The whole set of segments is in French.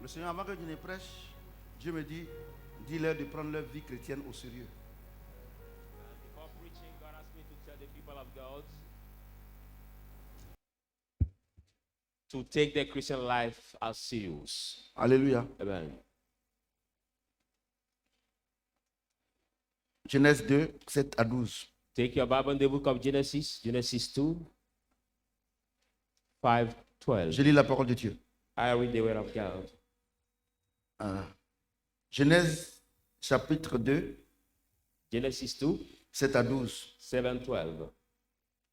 Le Seigneur, avant que je ne prêche, Dieu me dit, dis-leur de prendre leur vie chrétienne au sérieux. Before preaching, God asked me to tell the people of God to take their Christian life as serious. Alléluia. Amen. Genèse 2, 7 à 12. Take your Bible in the book of Genesis, Genesis 2, 5, 12. Je lis la parole de Dieu. I read the word of God. Genèse chapitre 2, Genesis 2, 7 à 12. 7, 12.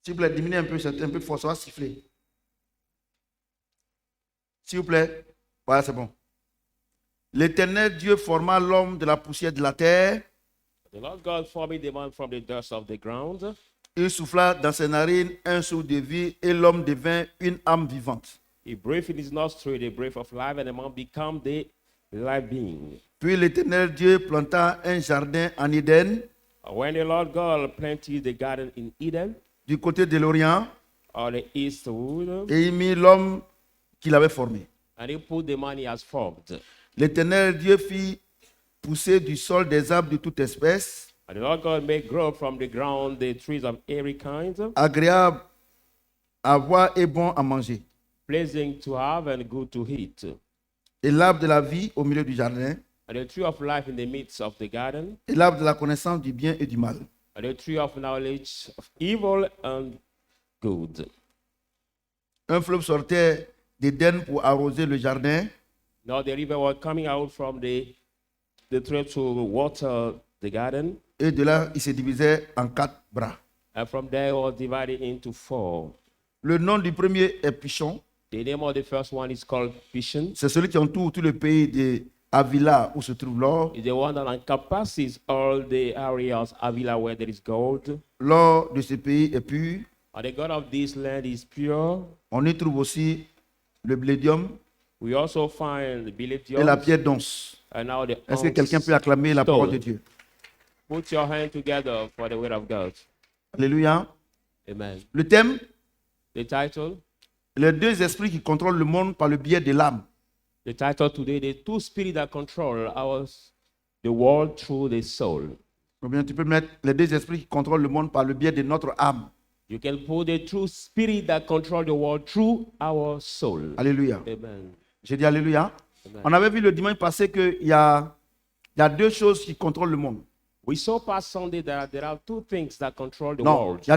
S'il vous plaît, diminuez un peu, c'est un peu fort, ça va siffler. S'il vous plaît, voilà, c'est bon. L'Éternel Dieu forma l'homme de la poussière de la terre. The Lord God formed the man from the dust of the ground. Il souffla dans ses narines un souffle de vie et l'homme devint une âme vivante. He breathed in his nostril the breath of life, and the man became the life being. Puis l'Éternel Dieu planta un jardin en Éden, When the Lord God planted the garden in Eden, du côté de l'Orient, or the eastwood, et il mit l'homme qu'il avait formé. and he put the man he has formed. L'Éternel Dieu fit pousser du sol des arbres de toute espèce, And the Lord God made grow from the ground the trees of every kind, agréables à voir et bons à manger. pleasing to have and good to eat. Et l'arbre de la vie au milieu du jardin, And the tree of life in the midst of the garden, et l'arbre de la connaissance du bien et du mal. and the tree of knowledge of evil and good. Un fleuve sortait d'Éden pour arroser le jardin, Now the river was coming out from the tree to water the garden, et de là, il se divisait en 4 bras. and from there it was divided into 4. Le nom du premier est Pichon. The name of the first one is called Pishon. C'est celui qui entoure tout le pays de Avila où se trouve l'or. It's the one that encompasses all the areas Avila where there is gold. L'or de ce pays est pur. And the God of this land is pure. On y trouve aussi le blédium We also find the et Billion la pierre d'once. and now the Est-ce que onyx quelqu'un peut acclamer la parole de stone. Dieu? Put your hand together for the word of God. Alléluia. Amen. Le thème, The title, les deux esprits qui contrôlent le monde par le biais de l'âme. the title today, the two spirits that control the world through the soul. Ou bien tu peux mettre les deux esprits qui contrôlent le monde par le biais de notre âme. You can put the true spirit that control the world through our soul. Alléluia. Amen. J'ai dit Alléluia. Amen. On avait vu le dimanche passé qu'il y a deux choses qui contrôlent le monde. We saw past Sunday that there are two things that control the Non, world. il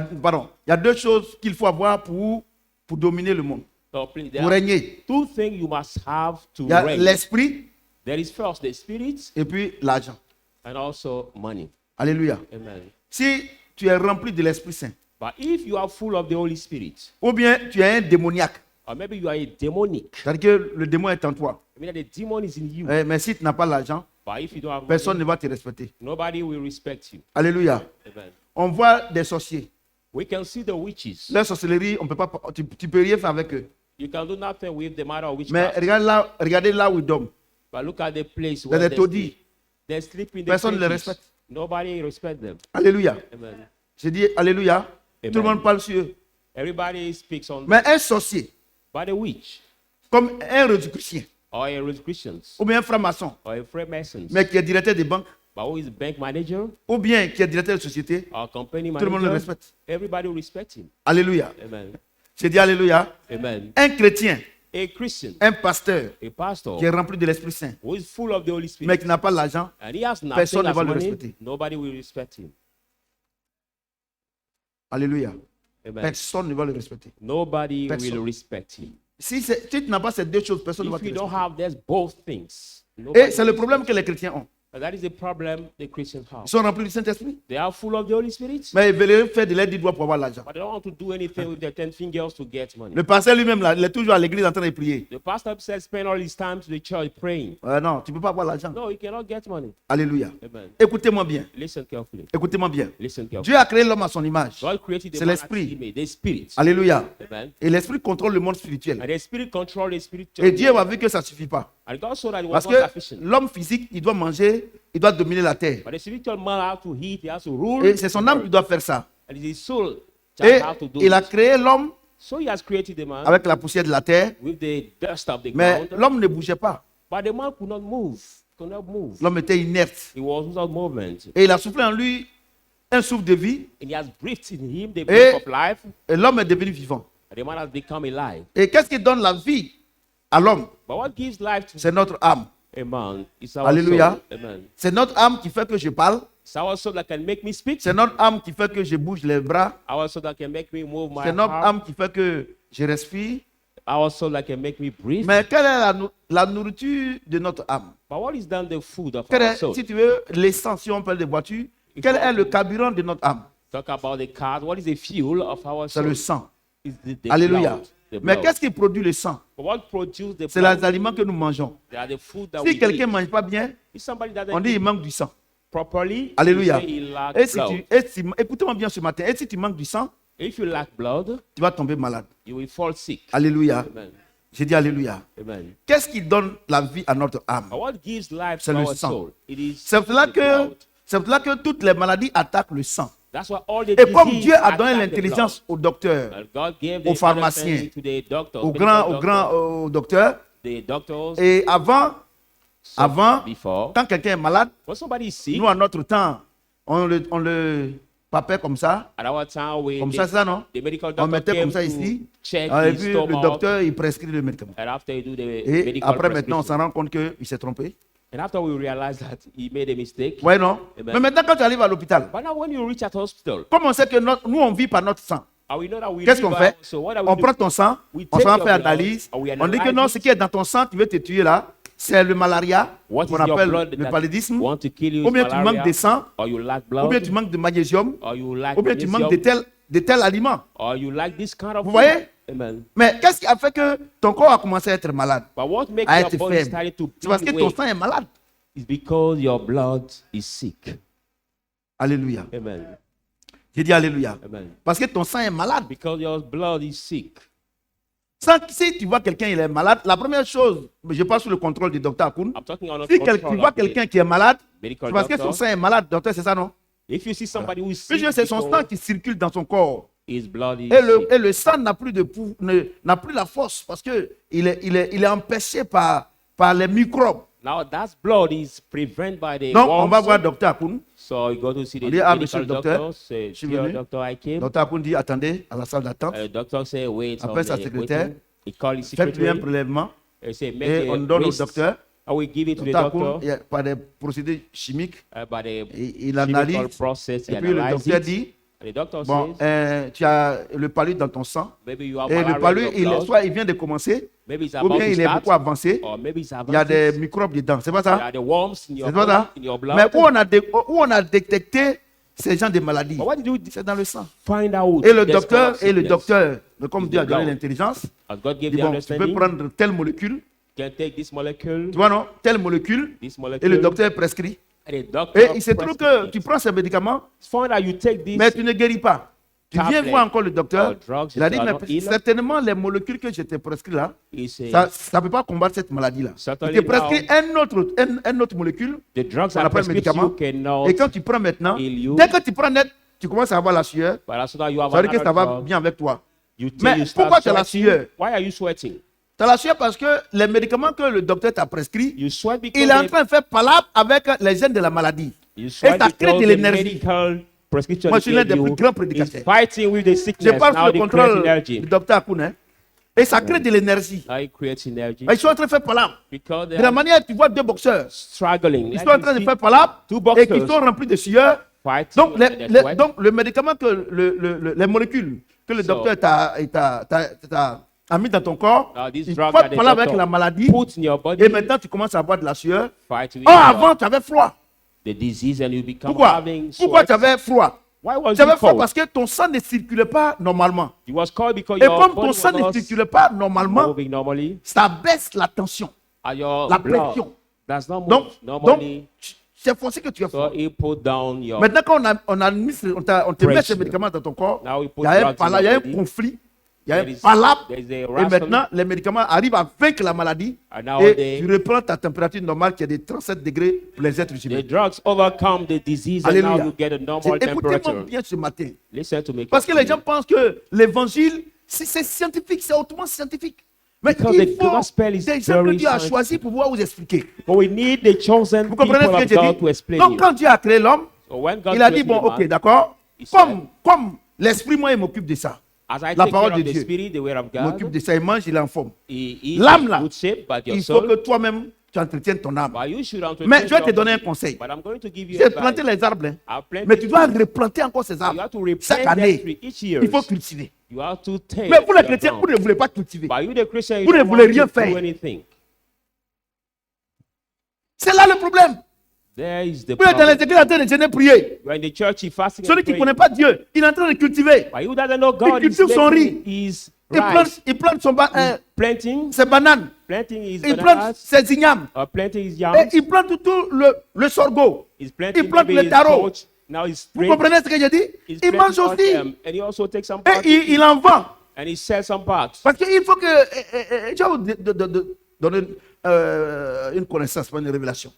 y a deux choses qu'il faut avoir pour dominer le monde, So please, there pour are régner. two things you must have to Il y a reign. l'esprit There is first the spirit et puis l'argent. and also money. Alléluia. Amen. Si tu es rempli de l'Esprit Saint, But if you are full of the Holy Spirit, ou bien tu es un démoniaque, or maybe you are a demonic, c'est-à-dire que le démon est en toi, I mean the demon is in you. mais si tu n'as pas l'argent, But if you don't have personne money, ne va te respecter. nobody will respect you. Alléluia. Amen. On voit des sorciers. We can see the witches. Leur sorcellerie, on peut pas, tu peux rien faire avec eux. You can do nothing with the matter of Mais witchcraft. regardez là où ils dorment. But look at the place Il y a where des taudis. they sleep in the Personne ne les cages. respecte. Nobody respect them. Alléluia. Amen. J'ai dit Alléluia. Amen. Tout le monde parle sur eux. Everybody speaks on Mais un sorcier, by the witch comme un rosicrucien, or a Christians ou bien un franc-maçon, or a Freemasons, mais qui est directeur des banques, but who is bank manager ou bien qui est directeur de société, or company tout le monde le manager, respecte. everybody will respect him. Alléluia. Amen. J'ai dit Alléluia. Amen. Un chrétien, A Christian, un pasteur a pastor qui est rempli de l'Esprit Saint, who is full of the Holy mais Spirit qui n'a pas l'argent, and he has nothing personne ne as va le money, respecter. nobody will respect him. Alléluia. Amen. Personne ne va le respecter. Nobody Personne. will respect him. Si tu n'as pas ces deux choses, personne ne va If te you don't respecter. have these both things, Et nobody c'est le will problème que les chrétiens ont. And that is the problem the Christians have. Ils sont remplis du Saint-Esprit, They are full of the Holy Spirit, mais ils veulent faire de l'aide du doigt pour avoir l'argent. but they don't want to do anything with their 10 fingers to get money. Le pasteur lui-même, là, il est toujours à l'église en train de prier. The pastor said spend all his time to the church praying. Non, tu ne peux pas avoir l'argent. No, he cannot get money. Alléluia. Amen. Écoutez-moi bien. Listen carefully. Écoutez-moi bien. Listen carefully. Dieu a créé l'homme à son image. God created the C'est man as l'esprit. he made, the spirit. Alléluia. Amen. Et l'esprit contrôle le monde spirituel. And the spirit control the spirit. Et Dieu a vu que ça ne suffit pas. And God saw that it was Parce not que sufficient. l'homme physique, il doit manger, il doit dominer la terre. But the spiritual man has to eat, he has to rule. Et c'est son âme qui doit faire ça. And it's his soul that Et has to do il a it. créé l'homme So he has created the man avec la poussière de la terre. with the dust of the Mais ground. l'homme ne bougeait pas. But the man could not move. Could not move. L'homme était inerte. He was without movement. Et il a soufflé en lui un souffle de vie. And he has breathed in him the breath of life. Et l'homme est devenu vivant. And the man has become alive. Et qu'est-ce qui donne la vie à l'homme? But what gives life to C'est notre âme. a man is our Alléluia. soul. Amen. C'est notre âme qui fait que je parle. It's our soul that can make me speak. C'est notre âme qui fait que je bouge les bras. Our soul that can make me move my C'est notre heart. âme qui fait que je respire. Our soul that can make me breathe. Mais quelle est la nourriture de notre âme? But what is then the food of Quelle our est, soul? si tu veux, l'essence, si on parle de voiture, quel est le carburant de notre âme? Talk about the car. What is the fuel of our C'est soul? le sang. It's the Alléluia. blood. The Mais blood. qu'est-ce qui produit le sang? But what produces the C'est blood? les aliments que nous mangeons. They are the food that Si we quelqu'un eat. ne mange pas bien, If somebody doesn't on dit eat il manque du sang. properly, Alléluia. you say he lacks Et si blood. écoutez-moi bien ce matin, et si tu manques du sang, If you lack blood, tu vas tomber malade. you will fall sick. Alléluia. Amen. J'ai dit Alléluia. Amen. Qu'est-ce qui donne la vie à notre âme? But what gives life C'est to le our sang. soul? It is C'est pour cela the que, blood. c'est pour cela que toutes les maladies attaquent le sang. That's why all the Et comme disease Dieu a donné attack the l'intelligence aux docteurs, blood. And God gave aux the pharmaciens, understanding to the doctors, aux medical grands docteurs, the doctors. et avant, Before, quand quelqu'un est malade, when somebody is sick, nous à notre temps, on le papait comme ça, at our time, comme ça, c'est ça, non? the medical On doctor mettait came comme ça to ici, check et his puis le stomach, docteur, il prescrit le médicament. and after he do the Et medical après, maintenant, on prescription. s'en rend compte qu'il s'est trompé. And after we realize that he made a mistake. Ouais, non? Amen. Mais maintenant, quand tu arrives à l'hôpital, But now when you reach at hospital, comme on sait que nous, on vit par notre sang, and we know that we qu'est-ce live qu'on by- fait? So what are we On do? prend ton sang, We on take s'en your fait blood, analyse, and we on dit que analyze non, it. ce qui est dans ton sang qui veut te tuer là, c'est le malaria, What qu'on is your appelle blood le that paludisme, want to kill you ou is bien tu malaria, manques de sang, or you lack ou blood, bien tu manques de magnésium, or you lack ou bien tu manques magnesium, de tel aliment. or you lack this kind of Vous food. voyez? Amen. Mais qu'est-ce qui a fait que ton corps a commencé à être malade, But what makes à your être body faible? started to C'est parce que be ton weak sang est malade. is because your blood is sick. Alléluia. Amen. J'ai dit Alléluia. Amen. Parce que ton sang est malade. Because your blood is sick. Si tu vois quelqu'un il est malade, la première chose, je passe sous le contrôle du docteur Akoun. I'm talking on a Si control tu vois of the quelqu'un qui est malade, medical c'est parce que son doctor. sang est malade, docteur, c'est ça, non? If you see somebody who is sick, Puisque c'est son because sang qui circule dans son corps. his blood is Et sick. le sang n'a plus, n'a plus la force parce qu'il est empêché par les microbes. Now that blood is prevented by the Donc, on va worms. voir docteur Akoun. So you go to see the On dit, ah, monsieur medical le docteur, doctor. Say, je suis "Dear venu." doctor, I came. Docteur Akoun dit, attendez à la salle d'attente. Doctor say, wait. Appelle on sa the secrétaire. waiting. He call his Faites-lui un secretary. prélèvement He say, make et a on donne au wrist. docteur. I will give it to the Docteur Akoun, doctor par des procédés chimiques, by the il chemical analyse. process. He Et puis le analyze docteur it. dit, And the doctor bon, says, tu as le palu dans ton sang. maybe you have Et le malaria in palu, your blood. soit il vient de commencer, Maybe it's ou about bien to il est start. beaucoup avancé. Or maybe it's Il y a des advanced. microbes dedans. C'est pas There ça? are the worms in your C'est pas body, ça? in your blood. Mais où on a détecté ces gens de maladies? But what did you C'est dans le sang. find out? Et le this kind of sickness? comme Is Dieu a the donné blood. l'intelligence, As God gave dit the bon, tu peux understanding, prendre telle molécule, can take this molecule, tu vois non, telle molécule, this et molecule, le docteur prescrit. and the doctor Et il se trouve que prescribes tu it. prends ces médicaments, Find out you take this mais tu ne guéris pas. Tu viens tablet voir encore le docteur. or drugs, Il a you dit, are mais not ill. certainement les molécules que je t'ai prescrites là, He says, ça ne peut pas combattre cette maladie-là. Il Certainly te prescrit une autre molécule. the drugs on are appelle prescribed médicament. you cannot, Et quand tu prends maintenant, heal you. dès que tu prends net, tu commences à avoir la sueur. but as soon as you have Ça veut dire que ça another va drug, bien avec toi. you Mais take, you start pourquoi tu as la sweating. sueur? Why are you sweating? Tu as la sueur parce que les médicaments que le docteur t'a prescrits, You sweat because il est en the- train de faire palabre avec les gènes de la maladie. you Et sweat ça crée because de the l'énergie. medical prescription Moi, je suis l'un gave des you plus grands is prédicateurs. fighting with the Je sickness. parle sous Now le they create contrôle energy. du docteur Akoun. Hein. Et ça crée de l'énergie. Now it creates energy. Ils sont en train de faire palabre. Because they De la are manière, tu vois deux boxeurs. struggling. Ils Like sont en you train de see faire palabre two et boxers qui sont remplis de sueur. fighting Donc, and they sweat. donc le médicament que les molécules que le So- docteur a mis dans ton corps, Now this il drug faut that the parler avec doctor la maladie put in your body, et maintenant tu commences à avoir de la sueur. fight with Oh, avant tu avais froid. the disease and you become Pourquoi? having Pourquoi sweat. tu avais froid? Why was Tu avais you froid cold? parce que ton sang ne circulait pas normalement. You was cold because Et your comme body ton sang was ne not circulait pas normalement, moving normally. ça baisse la tension, And your la blood pression. does not move Donc normally. c'est forcé que tu es So froid. he put down your Maintenant, quand on te met Pressure. ces médicaments dans ton corps, Now we put il y a un drugs in palabre, il y a your un body. conflit, il y a There un is- palabre. there is a Et wrestle. maintenant, les médicaments arrivent à vaincre la maladie. And now Et they- tu reprends ta température normale qui est de 37 degrés pour les êtres The humains. drugs overcome the disease and now Alléluia. you get a normal Écoutez-moi temperature. bien ce matin. Listen to me. Parce que les gens pensent que l'évangile, c'est scientifique, c'est hautement scientifique. Mais Because il the faut gospel is des gens que very Dieu a scientific. choisis pour pouvoir vous expliquer. But we need the chosen Vous people comprenez ce que of j'ai God dit? to explain Donc you. quand Dieu a créé l'homme, So when God il a dit, created bon, the ok, man, d'accord. he said, Comme l'esprit, moi, il m'occupe de ça. as I La take parole care de of the Dieu. spirit, the word of Il m'occupe God, de ça, il mange, il est en forme. he eats L'âme in là, good shape, but your il faut que soul, toi-même, tu entretiennes ton âme. but you should entretain Mais je vais te your donner un body. conseil. But I'm going to give you J'ai advice. planté les arbres, hein. I've planted Mais tu dois trees. replanter encore ces You arbres. have to replant Chaque them année, tree each year. il faut cultiver. You have to take Mais vous les your chrétiens, ground. vous ne voulez pas cultiver. But you the Christian, you Vous ne don't voulez want rien to do faire. anything. C'est là le problème. There is the Vous êtes dans les problem. églises en train de jeûner, prier. You're in the church, you fasting Celui and qui ne praying. connaît pas Dieu, il est en train de cultiver. But you doesn't know God is cultive son making his rice, Il plante planting, ses bananes. planting his Il plante bananas, ses ignames. or planting his Et yams. il plante tout le sorgho. He's planting il plante maybe le his taro. coach. Now he's Vous comprenez ce que j'ai dit? He's Il mange planting aussi. all them, and he also takes some Et part il en vend. and he sells some parts. Parce qu'il faut que. Je vais vous donner une connaissance, pas une révélation.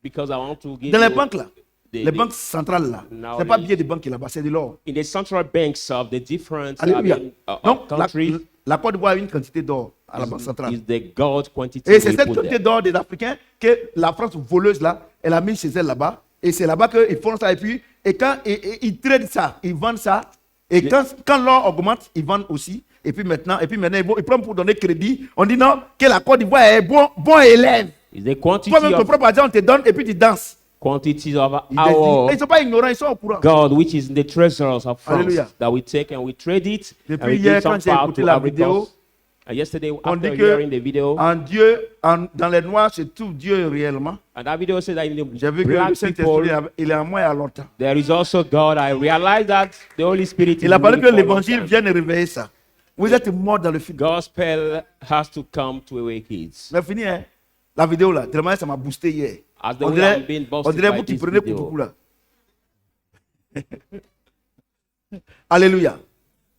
Because I want to give Dans les you banques là, the- les banques centrales là, Now c'est pas the- billet de banque là-bas, c'est de l'or. in the central banks of the different Alléluia. Donc, countries la Côte d'Ivoire a une quantité d'or à la banque centrale. is the gold quantity Et c'est we cette put quantité there. d'or des Africains que la France voleuse là, elle a mis chez elle là-bas. Et c'est là-bas qu'ils font ça. Et puis, quand ils tradent ça, ils vendent ça. Et quand l'or augmente, ils vendent aussi. Et puis maintenant, ils prennent pour donner crédit. On dit non, que la Côte d'Ivoire est bon élève. Is the quantity Toi-même, ton of propre argent, on te donne et puis tu danses. quantities of Ils te disent- our et ils ne sont pas ignorants, ils sont au courant. God, which is in the treasures of France, Alléluia. that we take and we trade it. And Depuis we hier, give some quand j'ai part écouté to la Ivory vidéo, Coast. And yesterday, On after dit que hearing the video, dans les noirs, c'est tout Dieu réellement. and that video said that in the J'ai vu que le black Saint-Esprit, people, il est en moi il y a longtemps. there is also God. I realized that the Holy Spirit is Il a fallu really que for a long l'évangile time. vienne réveiller ça. Vous êtes morts dans le film. Gospel has to come to awake kids. C'est fini, hein? La vidéo là, tellement ça m'a boosté hier. As the On way I'm dirait, being on boosted dirait by vous qui this prenez pour video. beaucoup là. Alléluia.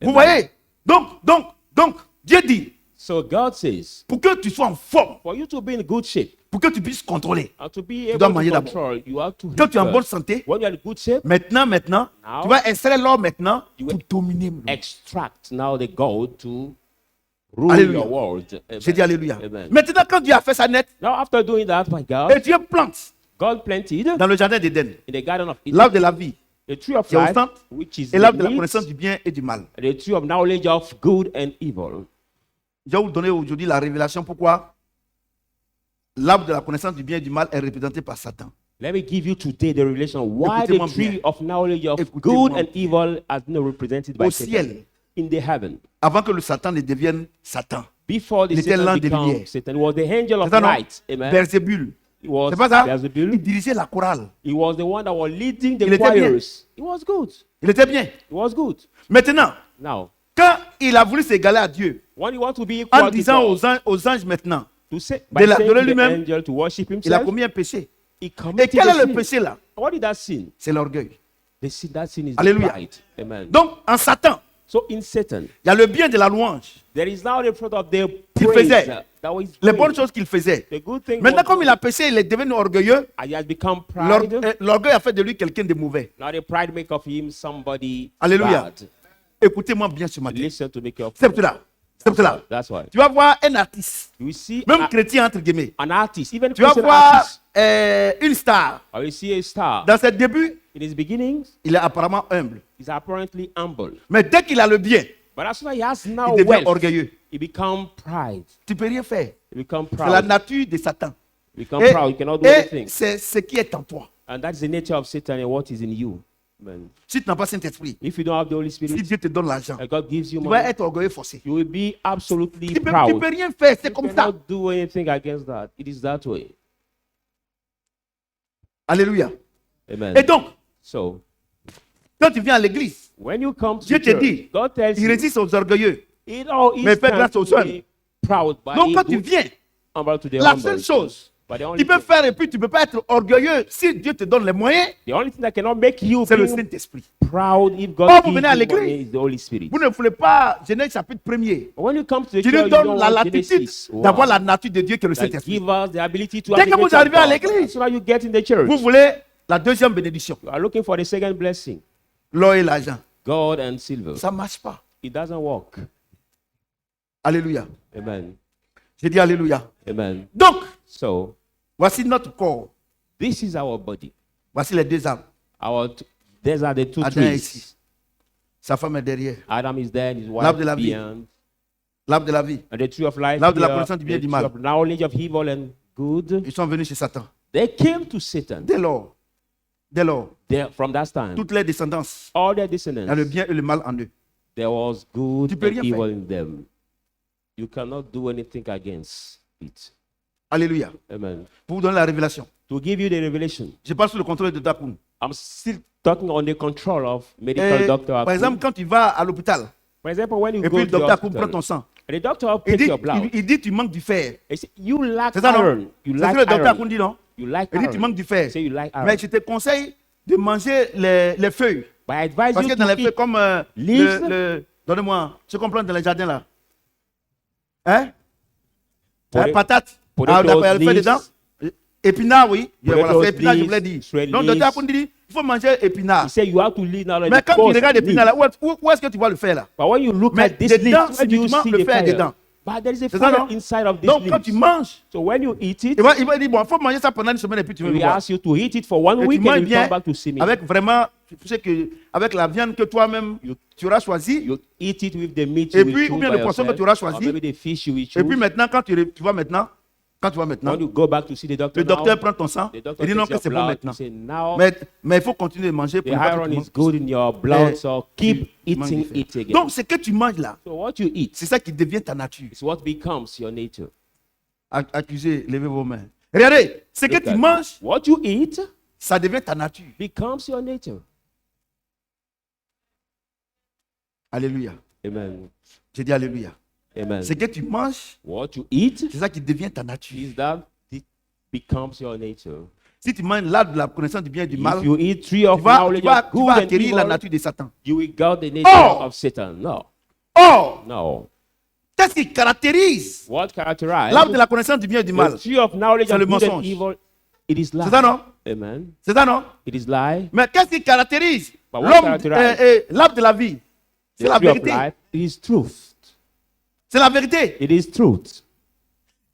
Vous voyez? Donc, Dieu dit, So God says, pour que tu sois en forme, for you to be in good shape pour que tu puisses contrôler, and to be dois able manger to d'abord. control, you have to quand eat tu es en bonne first. santé, When you are in good shape, maintenant, Now, tu vas installer l'or maintenant you pour will dominer. extract now the gold to rule Alléluia. your world. Amen. J'ai dit Alléluia. Amen. Maintenant, quand Dieu a fait ça net, Now, after doing that, my God, et Dieu plante God planted dans le jardin d'Éden in the garden of Eden l'arbre de la vie the tree of qui est au life, centre, which is et l'arbre de the la meat, connaissance du bien et du mal. the tree of knowledge of good and evil. Je vais vous donner aujourd'hui la révélation pourquoi l'arbre de la connaissance du bien et du mal est représenté par Satan. Let me give you today the revelation why the Écoutez-moi tree bien. of knowledge of Écoutez-moi good and evil has been represented by Au Satan ciel, in the heaven. avant que le Satan ne devienne Satan. Before the Il était l'un Satan des became lumières. Satan, was the angel of C'est ça, non? light. Amen. Beelzébul. He was C'est pas ça? Beelzebul. Il dirigeait la chorale. He was the one that was leading the Il était bien. choirs. It was good. Il était bien. It was good. Maintenant, Now, quand il a voulu s'égaler à Dieu, when you want to be en equal to disant God, aux anges maintenant, to say, de by la- saying de to the lui-même, angel to worship il a himself, commis un péché. he Et committed quel a est le sin. péché là? What is that sin? C'est l'orgueil. The sin, that sin is the Alléluia. pride. Amen. Donc, en Satan, So in Satan, il y a le bien de la louange, there is now the fruit of the Qu'il praise faisait. that was les doing. bonnes choses qu'il faisait. The good thing Maintenant, was comme il a péché, il est devenu orgueilleux. he has become L'or- pride. L'orgueil a fait de lui quelqu'un de mauvais. Now the pride make of him somebody Alléluia. bad. Écoutez-moi bien ce matin. Listen to me carefully. C'est pour cela. C'est pour cela. That's why. Tu vas voir un artiste, You see même chrétien entre guillemets. an artist, even Tu vas Christian voir artist, une star. or you see a star. Dans ses débuts, In his beginnings, il est apparemment humble. he's apparently humble. Mais dès qu'il a le bien, But as soon as he has now il devient wealth, orgueilleux. he become pride. Tu ne peux rien faire. He become C'est la proud. nature de Satan. He become proud. You cannot do Et anything. c'est ce qui est en toi. And that's the nature of Satan and what is in you. Amen. Si tu n'as pas Saint-Esprit, If you don't have the Holy si Spirit, Dieu te donne l'argent, and God gives you tu vas money, être orgueilleux forcé. you will be absolutely Tu ne peux proud. rien faire, c'est You comme ça. cannot do anything against that. It is that way. Alléluia. Amen. Et donc, So, quand tu viens à l'église, when you come to Dieu the te church, dit, God tells il you, résiste aux orgueilleux. it all is mais fais time grâce aux to jeunes. be proud, but Donc, he quand tu good, viens, humble to the la humble. seule chose But the only, tu peux thing, faire et puis tu ne peux pas être orgueilleux si Dieu te donne les moyens, the only thing that cannot make you c'est le be Saint-Esprit. proud if God Oh, vous gives venez à you l'église. money is the Holy Spirit. Vous ne voulez pas Genèse chapitre 1er. When you come to the Tu church, nous you donnes don't la want latitude Genesis. Wow. d'avoir la nature de Dieu qui est le That Saint-Esprit. give us the ability to Dès have que the vous nature of arrivez à God. l'église, As soon as you get in the church, Vous voulez la deuxième bénédiction, you are looking for the second blessing, l'or et l'argent. gold and silver. Ça ne marche pas. It doesn't work. Alléluia. Amen. J'ai dit Alléluia. Amen. Donc, So, voici notre corps. this is our body. Voici les deux âmes. These are the two Adam est trees. ici. Sa femme est derrière. Adam is there, and his L'arbre wife de la vie. beyond. L'arbre de la vie. And the tree of life, L'arbre de la here, connaissance du bien et the du tree mal. of knowledge of evil and good. Ils sont venus chez Satan. They came to Satan. Dès lors, From that time, toutes les descendances, all their il y a le descendants, bien et le mal en eux. there was good Tu peux and rien evil faire. in them. You cannot do anything against it. Alléluia. Amen. Pour vous donner la révélation. To give you the revelation, Je parle sous le contrôle de Dakoun. I'm still talking on the control of medical doctor. Par Akun. exemple, quand tu vas à l'hôpital, For example, when you et go puis to le the docteur Akoun prend hospital, ton sang, and the doctor will il take dit, your blood. il dit tu manques du fer. He say, you lack C'est ça, non? iron. You C'est lack ce que le docteur iron. Akoun dit, non? You lack Il dit tu iron. manques du fer. Say you lack iron. Mais je te conseille de manger les feuilles. But I advise Parce you que dans to les feuilles, eat comme leaves. donnez-moi, ce qu'on plante dans les jardins là. Hein? Potato- Patate. potatoes, Ah, d'accord, il y a le feu leaves. dedans. Épinard, oui. Potatoes, Voilà, c'est épinard, je vous l'ai leaves, dit. shred Donc, docteur leaves. Akoun dit, il faut manger épinard. He said you have to leave now. Mais quand tu regardes l'épinard là, où est-ce que tu vois le fer là? But when you look Mais at this dedans, leaf, c'est where do you uniquement see le the fer fire? dedans. But there is a C'est ça, fire non? inside of this Donc, quand tu leaf. manges, So when you eat it, il va dire, bon, il faut manger ça pendant une semaine et puis tu veux we voir. ask you to eat it for 1 Et tu week and manges you bien come back to see me. avec vraiment, tu sais que avec la viande que toi-même tu auras choisie. You eat it with the meat Et you will puis, choose ou bien by le poisson que yourself, tu auras or choisi. maybe the fish you will Et puis choose. maintenant, quand tu vas maintenant, When you go back to see the doctor, le docteur now, prend ton sang the et doctor dit non takes que your c'est bon blood. maintenant. He say, now Mais il faut continuer de manger the pour ne pas que iron tu is manges. good in your blood, Eh, so keep tu manges eating du fer. it again. Donc, ce que tu manges là, So what you eat c'est ça qui devient ta nature. is what becomes your nature. Accusez, levez vos mains. Regardez, ce que Look tu at manges, What you eat ça devient ta nature. becomes your nature. Alléluia. Amen. J'ai dit Alléluia. Amen. Ce que tu manges, What you eat c'est ça qui devient ta nature. is that it becomes your nature. Si tu manges l'arbre de la connaissance du bien et du mal, If you eat tree tu of vas, knowledge tu vas, of tu good vas and acquérir la evil, nature de Satan. you will guard the nature Oh! of Satan. No, Or, no. qu'est-ce qui caractérise What characterizes l'arbre de la connaissance du bien et du mal? the tree of knowledge C'est of le good and mensonge. evil? It is lie. C'est ça, non? Amen. C'est ça, non? It is lie. Mais qu'est-ce qui caractérise But what l'homme, characterizes l'arbre de la vie? C'est The la tree of vérité. life. It is truth. C'est la vérité. It is truth.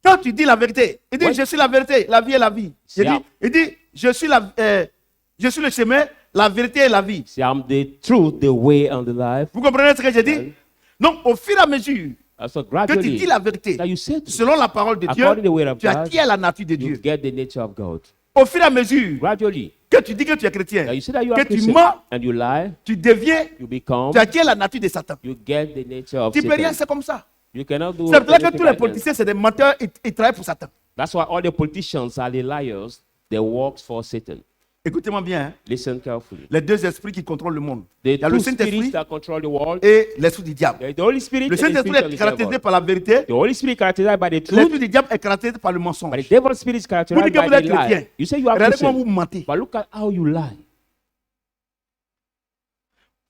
Quand tu dis la vérité, il dit Ouais. je suis la vérité, la vie est la vie. Yeah. Il dit je suis le chemin, la vérité et la vie. See, I'm the truth, the way, and the life. Vous comprenez ce que j'ai dit? Ouais. Donc au fur et à mesure So que tu dis gradually, la vérité, that you say truth, selon la parole de Dieu, according to the word of tu God, acquiers la nature de you Dieu. get the nature of God. Au fur et à mesure Gradually, que tu dis que tu es chrétien, that you say that you que are tu Christian mens, and you lie, tu deviens, you become, tu acquiers la nature de Satan. you get the nature of Tu peux rien, Satan. c'est comme ça. You cannot do C'est pour ça que anything tous les against. politiciens, c'est des menteurs, ils travaillent pour Satan. That's why all the politicians are the liars. They work for Satan. Écoutez-moi bien, hein. Listen carefully. Les deux esprits qui contrôlent le monde. The Il y a le two spirits Saint-Esprit that control the world, et l'esprit du diable. there is the Holy Spirit Le and the Saint-Esprit spirit of est the caractérisé devil. par la vérité. The Holy Spirit characterized by the truth, L'esprit du diable est caractérisé par le mensonge. but the devil's spirit is Vous characterized dites que by vous the êtes chrétien. lie. You say you are Regardez comment Christian, vous mentez. but look at how you lie.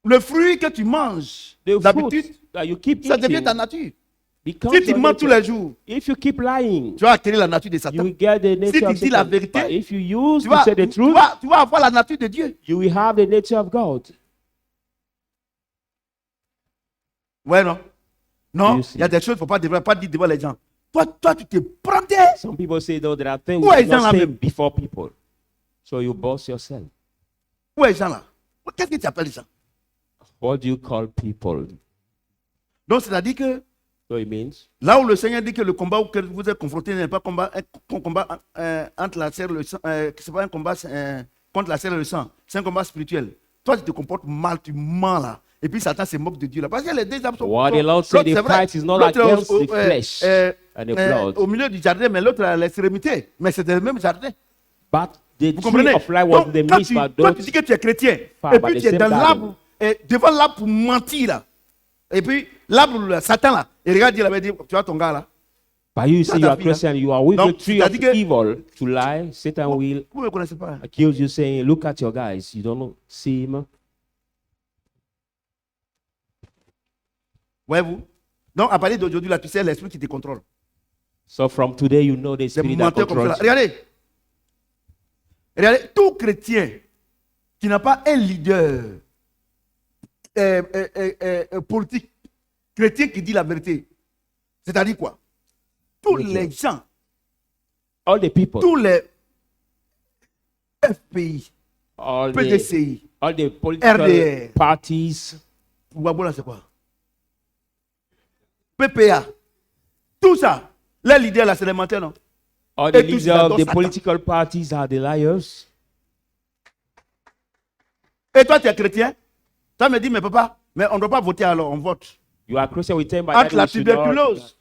Le fruit que tu manges, The d'habitude, fruit that you keep ça devient eating ta nature. becomes Si tu your mens tous nature. les jours, If you keep lying, tu vas acquérir la nature de you Satan. will get the nature tu of dis la Satan. vérité, But if you use Tu to vas, say the tu truth, vas- tu vas avoir la nature de Dieu. you will have the nature of God. Ouais, non? Non, You see. il y a des choses qu'il ne faut pas dire devant les gens. Toi, tu te prendais. Some people say, though, there are things Où est you Jean not là say même? before people. So you boss yourself. Où est les gens là? Qu'est-ce que tu appelles les gens? What do you call people? Donc, c'est-à-dire que So it means là où le Seigneur dit que le combat auquel vous êtes confronté n'est pas un combat entre la chair et le sang, que c'est pas un combat contre la chair et le sang, c'est un combat spirituel. Toi, tu te comportes mal, tu mens là. Et puis Satan se moque de Dieu là. Parce que les deux âmes sont. what the Lord said, l'autre, the c'est vrai. fight is not L'autre, against au- the flesh and the blood, au milieu du jardin, mais l'autre à l'extrémité. Mais c'est le même jardin. but the Vous tree comprenez? of life was Donc, the quand midst, tu, but toi, tu those dis que tu es chrétien, far et by puis the tu es same dans garden. l'arbre, devant l'arbre pour mentir là. Et puis l'arbre, là, Satan là, et regarde, Dieu avait dit, tu vois ton gars là. But you say you are That's Christian, you are with Donc, the tree of c'est-à-dire que- evil to lie. Satan will Vous ne le connaissez pas. Hein? accuse you, saying, "Look at your guys. You don't see him." Voyez-vous? Donc, à partir d'aujourd'hui, là, tu sais l'esprit qui te contrôle. So from today, you know the C'est spirit that menteur comme ça. controls Là. you. Regardez. Regardez, tout chrétien qui n'a pas un leader politique, chrétien qui dit la vérité, c'est-à-dire quoi? tous les gens, all the people, tous les FPI, all PDCI, the political RDR. parties, Ouaboula, c'est quoi? PPA, tout ça, les leaders là, c'est des menteurs, non? all Et the tous leaders of adorent the Satan. political parties are the liars. Et toi, tu es chrétien? Ça me dit, mais papa, mais on ne doit pas voter alors, on vote. You are Christian, we tell by Entre that la we should not- tuberculose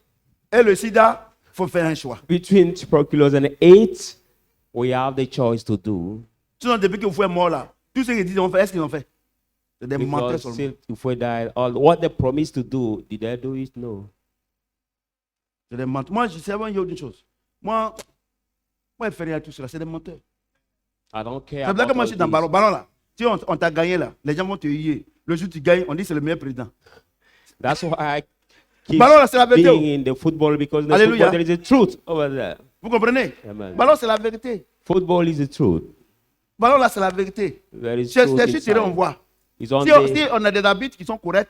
et le sida, il faut faire un choix. Between tuberculosis and AIDS, we have the choice to do. Sinon, depuis que vous faites mort là, tout ce qu'ils disent, on fait, est-ce qu'ils ont fait? C'est des menteurs Because seulement. still, if we die, all what they promised to do, did they do it? No. C'est des menteurs. Moi, je sais vraiment une chose. Moi, je fais rien à tout cela, c'est des menteurs. I don't care. C'est vrai que about moi, all je suis dans le this. ballon. Ballon là, si on t'a gagné là, les gens vont te huer. Le jour où tu gagnes, on dit que c'est le meilleur président. That's why I keep Ballon là, c'est la vérité. being in the football, because in the Hallelujah. football there is a truth over there. Vous comprenez? Amen. Ballon, c'est la vérité. Football is the truth. Ballon là, c'est la vérité. There is C'est truth sur terrain, on inside. voit. It's on Si on a des habits qui sont corrects,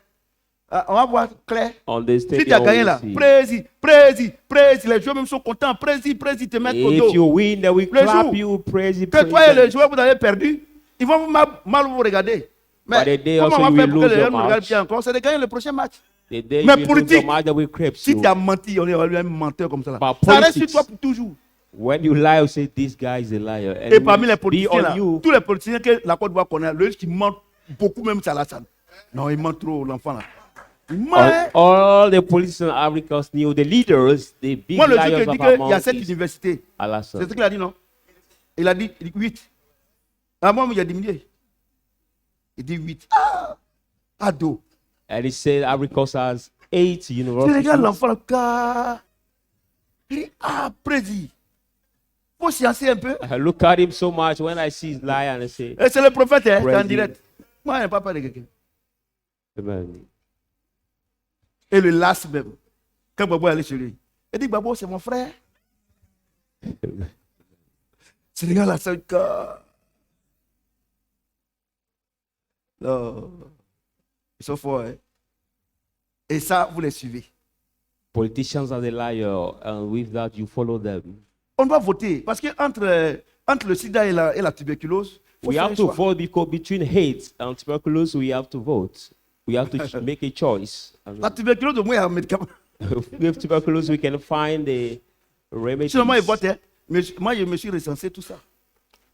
on va voir clair. on the Si tu as stadium. gagné we là, see. prési, les joueurs même sont contents, prési, te mettre au If you dos. win, then we Le clap jour you, praise you, Que praise toi et les them. joueurs, vous avez perdu, ils vont vous mal vous regarder. Mais By the day comment also on you va faire will pour que lose les gens your nous regardent match. bien encore? C'est de gagner le prochain match. The day Mais you lose politique, your match, then we creep Si you. tu as menti, on est un menteur comme ça. Là. But Ça reste sur politics- toi pour toujours. When you lie, you say this guy is a liar. And Et parmi les be politiciens, on là, you. tous les politiciens que la Côte d'Ivoire connaît, le qui mentent beaucoup, même ça Alassane. Non, il ment trop, l'enfant là. Il ment. hein. All the politicians in Africa knew the leaders, the big Moi, le jour liars qu'il of dit our qu'il y a 7 monkeys. universités, c'est Alassane. ce qu'il a dit, non? Il a dit 8. À moi, il a diminué. Il dit 8. Ah! Ado. And he said Africa has 8 Tu universities. regardes l'enfant là, il dit, ah, président. Faut sciencer un peu. I look at him so much when I see his lie and I say, Et c'est le prophète, hein, c'est en Président. direct. Moi, je n'ai pas peur de quelqu'un. Amen. Et le las même, quand Babo est allé chez lui, il dit, Babo, c'est mon frère. Tu regardes là, c'est un cas. Non. Ils sont forts, hein. Et ça, vous les suivez. Politicians are the liar, and with that you follow them. On doit voter, parce que entre le sida et la tuberculose, faut We faire have un to choix. vote because between hate and tuberculosis, we have to vote. We have to make a choice. And La tuberculose, au moins, il y a un médicament. with tuberculosis, we can find the remedy. Sinon, moi, ils votent, hein. Mais moi, je me suis recensé tout ça.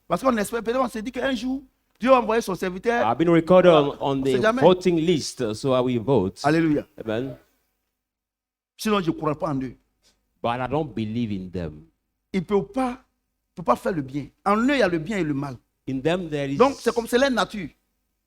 Parce qu'on espère, peut-être, on s'est dit qu'un jour, Dieu va envoyer son serviteur. I've been recorded on sait the jamais. voting list, so I will vote. Alléluia. Amen. Sinon, je ne crois pas en eux. But I don't believe in them. Ils ne peuvent pas faire le bien. En eux, il y a le bien et le mal. In them there is Donc, c'est comme c'est leur nature.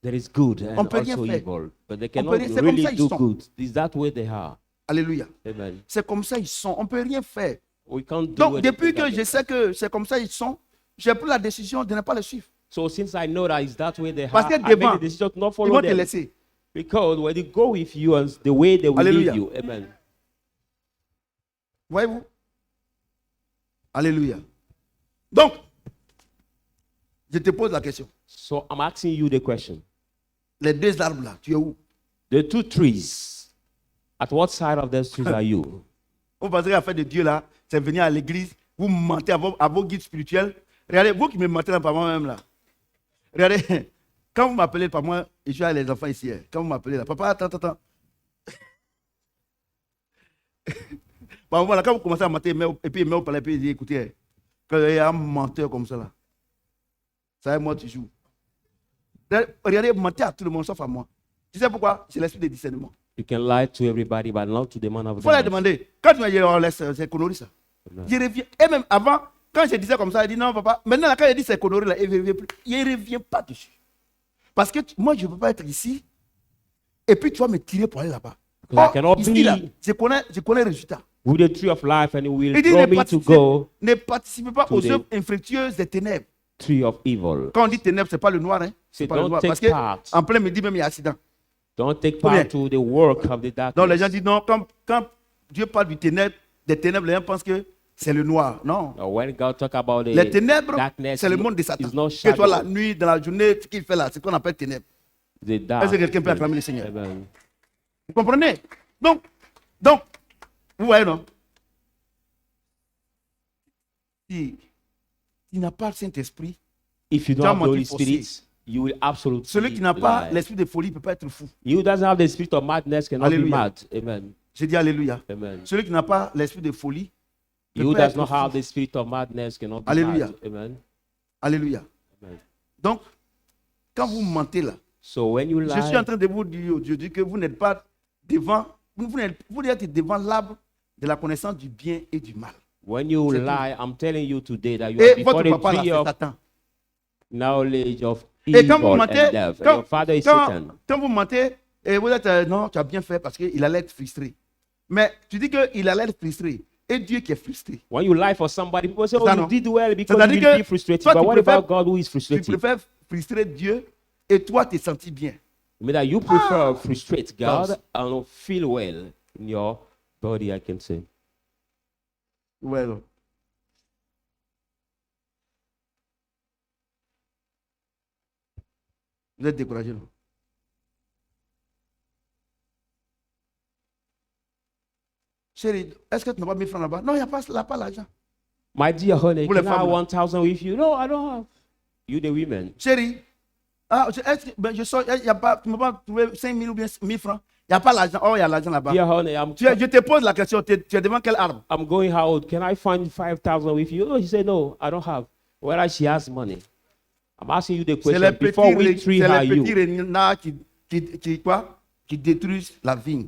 there is good and On peut rien also faire. evil, but they peut cannot rien- c'est comme really ça ils do sont. good. Is that way they are? Alléluia. Amen. C'est comme ça ils sont. On ne peut rien faire. We can't do Donc, anything depuis que about je it. sais que c'est comme ça ils sont, j'ai pris la décision de ne pas les suivre. So since I know that is that way they Parce are, que I made devant, the decision to not Ils follow vont te them. laisser. Because when they go with you and the way they will Alléluia. lead you, amen. Voyez-vous? Alléluia. Donc, je te pose la question. So I'm asking you the question. Les deux arbres là, tu es où? The two trees, at what side of those trees are you? Vous pensez qu'à faire de Dieu là, c'est venir à l'église, vous mentez à vos guides spirituels. Regardez, vous qui me mentez là par moi-même là. Regardez, quand vous m'appelez par moi, et je suis avec les enfants ici, hein, quand vous m'appelez là, papa, attends. Par moment là, quand vous commencez à mentir, et puis il met au palais, et puis il dit, écoutez, hein, quand il y a un menteur comme ça là, ça va, moi tu joues. Regardez, mentir à tout le monde sauf à moi. Tu sais pourquoi? C'est l'esprit de discernement. You can lie to everybody, but not to the man of Il faut leur God. demander. Quand tu m'as dit, on laisse, c'est connerie ça. Amen. Je reviens. Et même avant, quand je disais comme ça, il dit non, papa. Maintenant, là, quand il dit c'est connerie, là, il ne revient plus. Il ne revient pas dessus. Parce que moi, je ne peux pas être ici. Et puis, tu vas me tirer pour aller là-bas. Because I cannot ici, là, be je connais le résultat. with the tree of life, and it will Il dit draw me to go ne participez pas to aux the- œuvres infructueuses des ténèbres. tree of evil. Quand on dit ténèbres, ce n'est pas le noir. Hein? C'est C'est pas le don't noir. take Parce que part. en plein midi, même, il y a accident. Don't take Combien? part to the work of the darkness. Donc, les gens disent non. Quand Dieu parle des ténèbres, les gens pensent que c'est le noir. Non. When God talk about the Les ténèbres, darkness, c'est le monde de Satan. is not Que toi, la shadow. nuit, dans la journée, ce qu'il fait là, c'est ce qu'on appelle ténèbres. The dark. Est-ce que quelqu'un peut acclamer le Seigneur? Amen. Vous comprenez? Donc, vous voyez, non? Si tu n'as pas le Saint-Esprit, If you Tu don't as have the Holy menti faussé. Spirit, you will absolutely celui qui n'a pas lie. l'esprit de folie ne peut pas être fou. You doesn't have the spirit of madness cannot Alléluia. be mad. Amen. J'ai dit Alléluia. Amen. Celui qui n'a pas l'esprit de folie ne You peut pas does être not have fou. the spirit of madness cannot be Alléluia. mad. Amen. Alléluia. Amen. Donc, quand vous mentez là, So when you je suis en lie, train de vous dire aujourd'hui que vous n'êtes pas devant, vous êtes devant l'arbre de la connaissance du bien et du mal. when you C'est tout. lie, I'm telling you today that you Et are before votre the papa là, tree c'est of Satan. knowledge of Et quand vous evil mentez, and death. And your father is Satan. quand vous mentez, et vous êtes, non, tu as bien fait parce qu'il allait être frustré. Mais tu dis qu'il allait être frustré. Et Dieu qui est frustré. When you lie for somebody, people say, C'est ça, oh, you non? did well because C'est-à-dire you will que be frustrated. toi, But tu what préfères- about God who is Tu frustrated? préfères frustrer Dieu et toi, tu es senti bien. I mean that you prefer frustrate God Boss. and feel well in your body, I can say. Ouais, non. Vous êtes découragé, non? Chérie, est-ce que tu n'as pas 1000 francs là-bas? Non, il n'y a pas l'argent. My dear honey, Pour les can I have femmes, là. 1,000 with you? No, I don't have. You the women. Chérie, je sors, il y a pas, tu ne peux pas trouver 5 000 ou bien 1000 francs. Il n'y a pas l'argent. Oh, il y a l'argent là-bas. Dear honey, Je te pose la question, tu es devant quel arbre? I'm going out. Can I find 5,000 with you? Oh, she said, no, I don't have. Whether she has money. I'm asking you the C'est les question. petits, Before which tree are c'est les petits you? renards qui détruisent la vigne.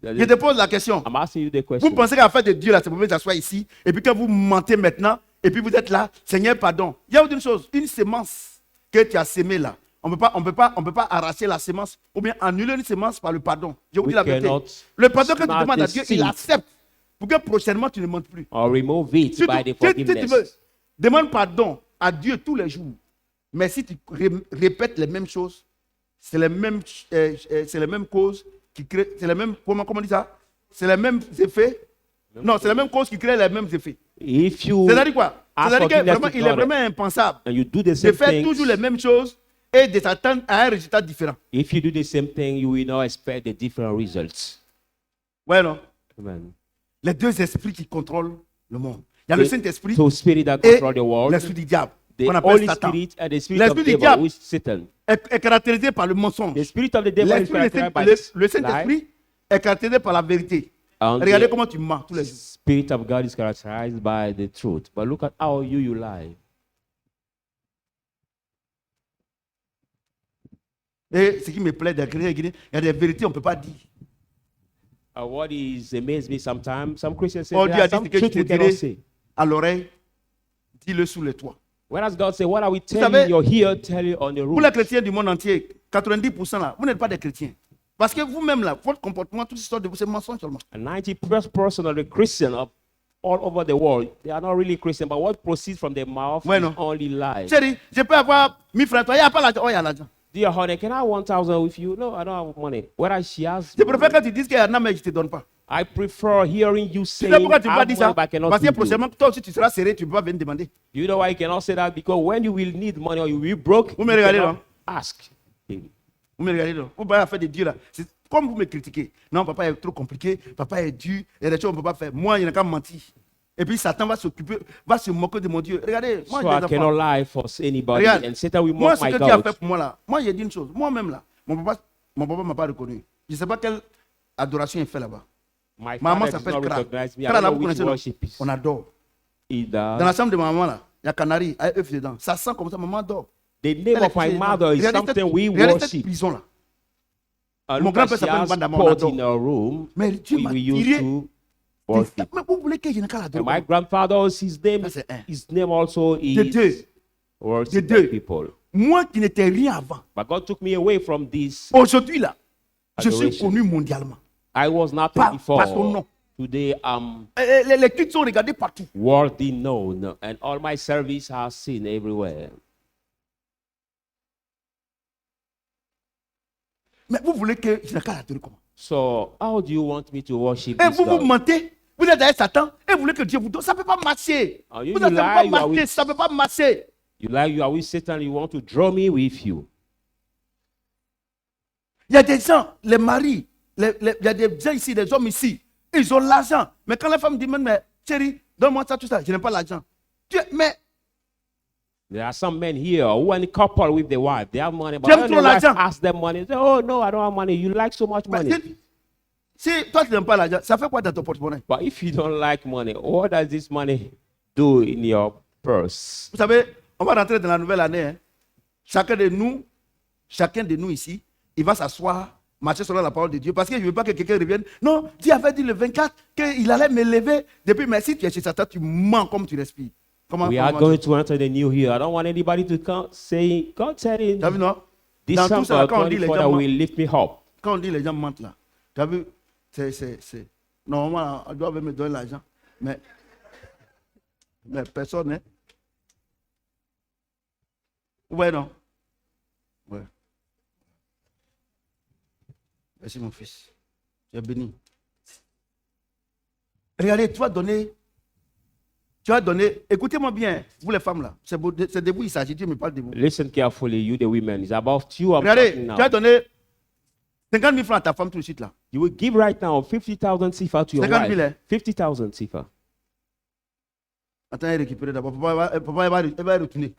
Je te pose la question. I'm asking you the Vous question. pensez qu'à faire de Dieu, là, c'est pour vous asseoir ici, et puis que vous mentez maintenant, et puis vous êtes là, Seigneur, pardon. Il y a une chose, une sémence que tu as sémée là. On ne peut pas arracher la sémence ou bien annuler une sémence par le pardon. Je vous We dis la vérité. cannot Le pardon que tu snatch demandes à the Dieu, seed. il accepte. Pour que prochainement tu ne mentes plus. Or remove it Si by tu, the si tu veux, forgiveness. demande pardon à Dieu tous les jours. Mais si tu répètes les mêmes choses, c'est les mêmes causes qui créent, c'est les mêmes, comment on dit ça? C'est les mêmes effets. Non, c'est les mêmes causes qui créent les mêmes effets. If you C'est-à-dire quoi? ask C'est-à-dire que forgiveness vraiment, to il est God vraiment impensable and you do the de same faire toujours les thing, mêmes choses et de s'attendre à un résultat différent. if you do the same thing, you will not expect the different results. Ouais, non? Amen. Les deux esprits qui contrôlent le monde. Il y a le The Saint-Esprit two spirits that et control the world, l'esprit du diable, the qu'on appelle Holy Satan. Spirit and the spirit L'esprit of du devil, diable who is Satan. est caractérisé par le mensonge. The spirit of the devil is L'esprit, characterized by le lie. Saint-Esprit est caractérisé par la vérité. And Regardez the comment tu mens tous les jours. spirit of God is characterized by the truth. But look at how you lie. Et ce qui me plaît il y a des vérités qu'on ne peut pas dire. What is amazed me sometimes, some Christians say Oh, there Dieu a are dit some ce que je truth te we cannot dirai say. à l'oreille, dis-le sous le toit. Whereas God say, what are we telling savez, you here, tell you on the Pour roof. les chrétiens du monde entier, 90% là, vous n'êtes pas des chrétiens. Parce que vous-même là, votre comportement, toute histoire de vous, c'est mensonge seulement. And 90% of the Christians all over the world, they are not really Christian, but what proceeds from their mouth Ouais, is non. only lies. Chérie, je peux avoir 1000 francs, toi, il n'y a pas l'argent. Oh, il y a l'argent. Dear honey, can I have 1,000 with you? No, I don't have money. Whereas she has Je préfère money. que tu dises qu'il y en a, mais je ne te donne pas. I prefer hearing you Tu say, sais pourquoi tu ne peux pas I dire have ça? money, but I cannot Parce que give you. prochainement, toi aussi, tu seras serré, tu ne peux pas venir demander. You know why you cannot say that? Because when you will need money or you will be broke, Vous me you regardez, cannot non? ask. Vous me regardez là. Vous parlez à faire de Dieu là. C'est comme vous me critiquez. Non, papa est trop compliqué. Papa est dur. Il y a des choses qu'on ne peut pas faire. Moi, il n'y a qu'à mentir. Et puis Satan va s'occuper, va se moquer de mon Dieu. Regardez, moi, So j'ai I des cannot enfants. lie for anybody. Regarde, And Satan will moi, mock ce my que tu as God. fait pour moi là, moi, j'ai dit une chose. Moi-même là, mon papa ne m'a pas reconnu. Je ne sais pas quelle adoration il fait là-bas. My Maman father does s'appelle not Kra. recognize me. I Kra, don't là, know vous which connaissez, non? worship is. On adore. Either. Dans la chambre de ma maman là, il y a canari, il y a œuf dedans. Ça sent comme ça, maman dort. The name Elle est of my couchée dedans. mother is Regardez something we regardez cette worship. prison là. And Mon look grand-père at she s'appelle has Vanda pot Monado. in her room. Mais Dieu We m'a used tiré. to worship. Mais vous voulez que je n'ai qu'à l'adorer. And my grandfather, his name, Ça, c'est un. his name also De is deux. worship De deux. by people. Moi qui n'étais rien avant, But God took me away from this. aujourd'hui là, je suis Adoration. connu mondialement. I was not Par before. son nom. Today I'm Les clips sont regardés partout. worthy known, and all my service are seen everywhere. Mais vous voulez que je n'ai qu'à l'adorer comment? So how do you want me to worship Et this vous God? mentez. Vous êtes avec Satan et vous voulez que Dieu vous donne. Ça ne peut pas marcher. Oh, you Vous ne lie, peut pas you are marcher. with- Ça ne peut pas marcher. You like you are with Satan, you want to draw me with you. Il y a des gens, les maris, il y a des gens ici, des hommes ici, ils ont l'argent. Mais quand la femme dit, mais chérie, donne-moi ça, tout ça, je n'ai pas l'argent. Mais There are some men here who are in a couple with their wife. They have money, but J'aime when trop the wife l'argent. asks them money, they say, oh no, I don't have money. You like so much money. si toi tu n'aimes pas l'argent, ça fait quoi dans ton porte-monnaie? But if you don't like money, what does this money do in your purse? Vous savez, on va rentrer dans la nouvelle année. Hein. Chacun de nous ici, il va s'asseoir, marcher selon la parole de Dieu, parce que je ne veux pas que quelqu'un revienne. Non, Dieu avait dit le 24 qu'il allait me lever. Depuis, mais si tu es chez Satan, tu mens comme tu respires. We are going to enter the new year. I don't want anybody to come saying, God said in Tu as vu, non? Dans tout December ça, quand on dit les 24 that gens will lift me up. quand on dit les gens mentent là, tu as vu, c'est. Normalement, on doit me donner l'argent. Mais personne, hein? Ouais, non? Ouais. Merci, mon fils. Tu es béni. Regardez, tu vas donner. Écoutez-moi bien, vous les femmes là. C'est de vous, il s'agit, Dieu me parle de vous. Listen carefully, you the women. It's about you. I'm Regardez, talking tu now. vas donner 50 000 francs à ta femme tout de suite là. You will give right now 50,000 sifa to your 50 000, wife. hein? 50,000 sifa. Attends, il récupère d'abord. Papa, il va retourner.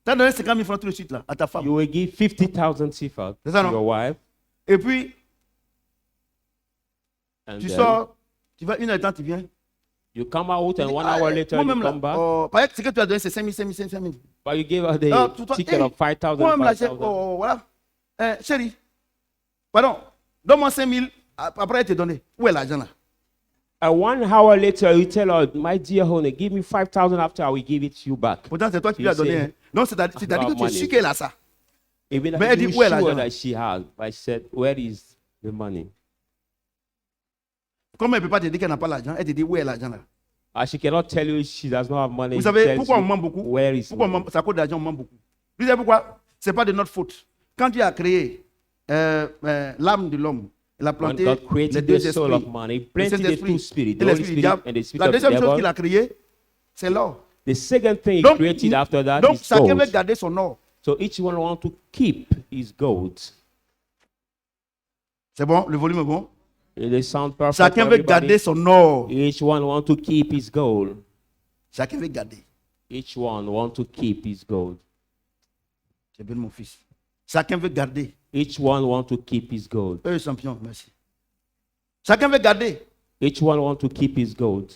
Tu as donné 50 000 francs tout de suite là, à ta femme. You will give 50,000 sifa C'est to ça, non? your wife. Et puis, And tu then sors, tu vas une heure de temps, tu viens. you come out and 1 Ah, hour later you moi-même là, come back. par exemple, ce que tu as donné, c'est 5 000, 5 000, 5 000. But you gave her the Ah, tout toi, ticket hey, of 5,000, moi-même là, 5,000. voilà. Chérie, pardon, donne-moi 5 000, après elle te donne. Où est l'argent là? And 1 hour later, you tell her, my dear honey, give me 5,000 after I will give it to you back. Pourtant, c'est toi qui You lui as donné. say, Hein. Non, c'est-à-dire que tu es money. sûr qu'elle a ça. Even Mais I elle dit, was où est sure l'argent? that she has. I said, where is the money? Comme elle ne peut pas te dire qu'elle n'a pas l'argent, elle te dit où est l'argent là. She cannot tell you she does not have money. Vous She savez tells pourquoi you on ment beaucoup? where is Pourquoi money. ça coûte de l'argent, on ment beaucoup. Vous savez pourquoi? Ce n'est pas de notre faute. Quand Dieu a créé l'âme de l'homme, il a When planté God les created deux the soul of esprits. man, He Le planted the Saint-Esprit two spirits, et the Holy l'esprit du Spirit diable. and the spirit La of the deuxième chose qu'il devil. a créée, c'est l'or. The second thing He Donc, created after that donc is chacun veut gold. garder son or. So each one wants to keep his gold. C'est bon? Le volume est bon? They sound perfect Chacun for veut everybody. garder son or. Each one wants to keep his gold. Chacun veut garder. Each one wants to keep his gold. C'est bien mon fils. Chacun veut garder. Each one wants to keep his gold. Champion, merci. Chacun veut garder. Each one wants to keep his gold.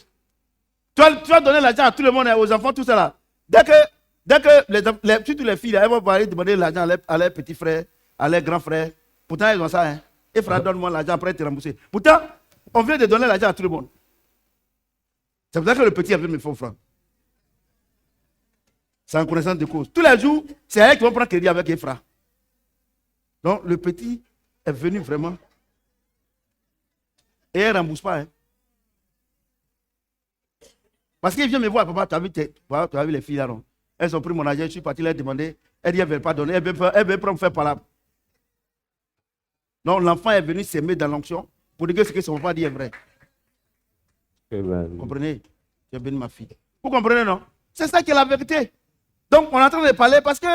Tu vas donner l'argent à tout le monde, hein, aux enfants, tout ça là. Dès que surtout les filles, là, elles vont aller demander l'argent à leurs petits frères, à leurs grands frères. Pourtant, elles ont ça. Hein. Et frère, donne-moi l'argent, après te rembourser. Pourtant, on vient de donner l'argent à tout le monde. C'est pour ça que le petit avait mes faux francs. C'est en connaissance de cause. Tous les jours, c'est elle qui va prendre crédit avec Ephra. Donc, le petit est venu vraiment. Et elle ne rembourse pas. Hein. Parce qu'il vient me voir, papa, tu as vu les filles là, non? Elles ont pris mon argent, je suis parti leur demander. Elle dit, elle ne veut pas donner, elle veut prendre faire par là. Donc, l'enfant est venu s'aimer dans l'onction pour dire que ce que son papa dit est vrai. Amen. Vous comprenez? Tu es béni, ma fille. Vous comprenez, non? C'est ça qui est la vérité. Donc, on est en train de parler parce que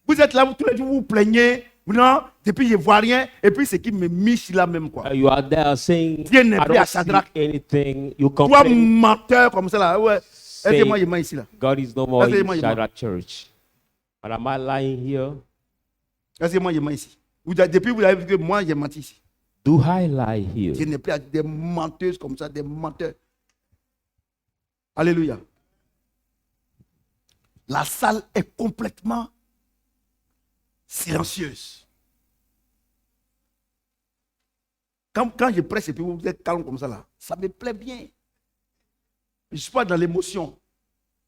vous êtes là, tous les jours, vous vous plaignez. Non, depuis je ne vois rien. Et puis, c'est qui me miche là même, quoi. You are there saying, Dieu n'est I plus à don't see Shadrach. anything. You Toi, complain. menteur comme ça, là. Ouais. Say, Aidez-moi, il m'a ici, là. God is no more That's in the Shadrach Church. But am I lying here? Aidez-moi, il m'a ici. Depuis, vous avez vu que moi, j'ai menti ici. Do I lie here? Dieu n'est plus à des menteuses comme ça, des menteurs. Alléluia. La salle est complètement silencieuse. Quand je presse et puis vous êtes calme comme ça, là, ça me plaît bien. Je ne suis pas dans l'émotion.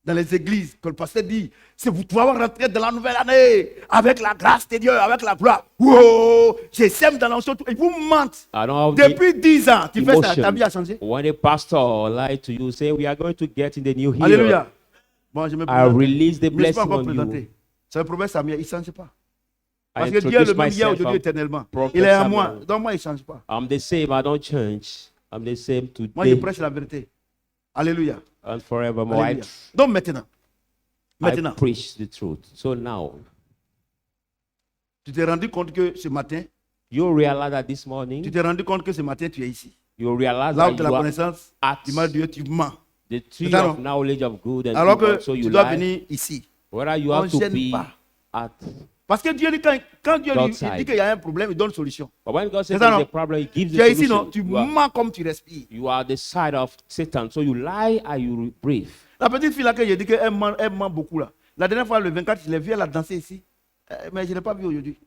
Dans les églises, que le pasteur dit, c'est vous pouvez rentrer dans la nouvelle année avec la grâce de Dieu, avec la gloire. Wow, je sème dans l'onction. Ils vous mentent. I don't have Depuis 10 ans, tu fais ça, emotion. ta vie a changé. When a pastor lied to you, saying we are going to get in the new year, Alléluia. Bon, je me I présente. release the Je ne me suis pas blessing encore on you. présenté. C'est le prophète Samuel, il ne change pas. I Parce que Dieu est introduce le même hier, myself. aujourd'hui, éternellement. Prophet Il est à Samuel. moi. Donc moi, il ne change pas. I'm the same. I don't change. I'm the same Moi, je today prêche la vérité. Alléluia. and forevermore. Alléluia. Donc maintenant, I preach the truth. So now, tu t'es rendu compte que ce matin, you realize that this tu morning, t'es rendu compte que ce matin, tu es ici. you realize Là où that tu as la you are connaissance at du mal de Dieu, tu mens. The tree ça, of non? knowledge of good and Alors evil, que so tu you dois lie. venir ici. Whether you On have to gêne be pas. at. Parce que Dieu dit, quand Dieu God's il dit side. qu'il y a un problème, il donne solution. But when God C'est says ça, there's a non? problem, He gives Tu the es ici, solution. non? Tu You are, mens comme tu respires. you are the side of Satan, so you lie and you breathe. La petite fille là que j'ai dit qu'elle ment beaucoup là. La dernière fois, le 24, je l'ai vue, elle a dansé ici. Mais je ne l'ai pas vue aujourd'hui.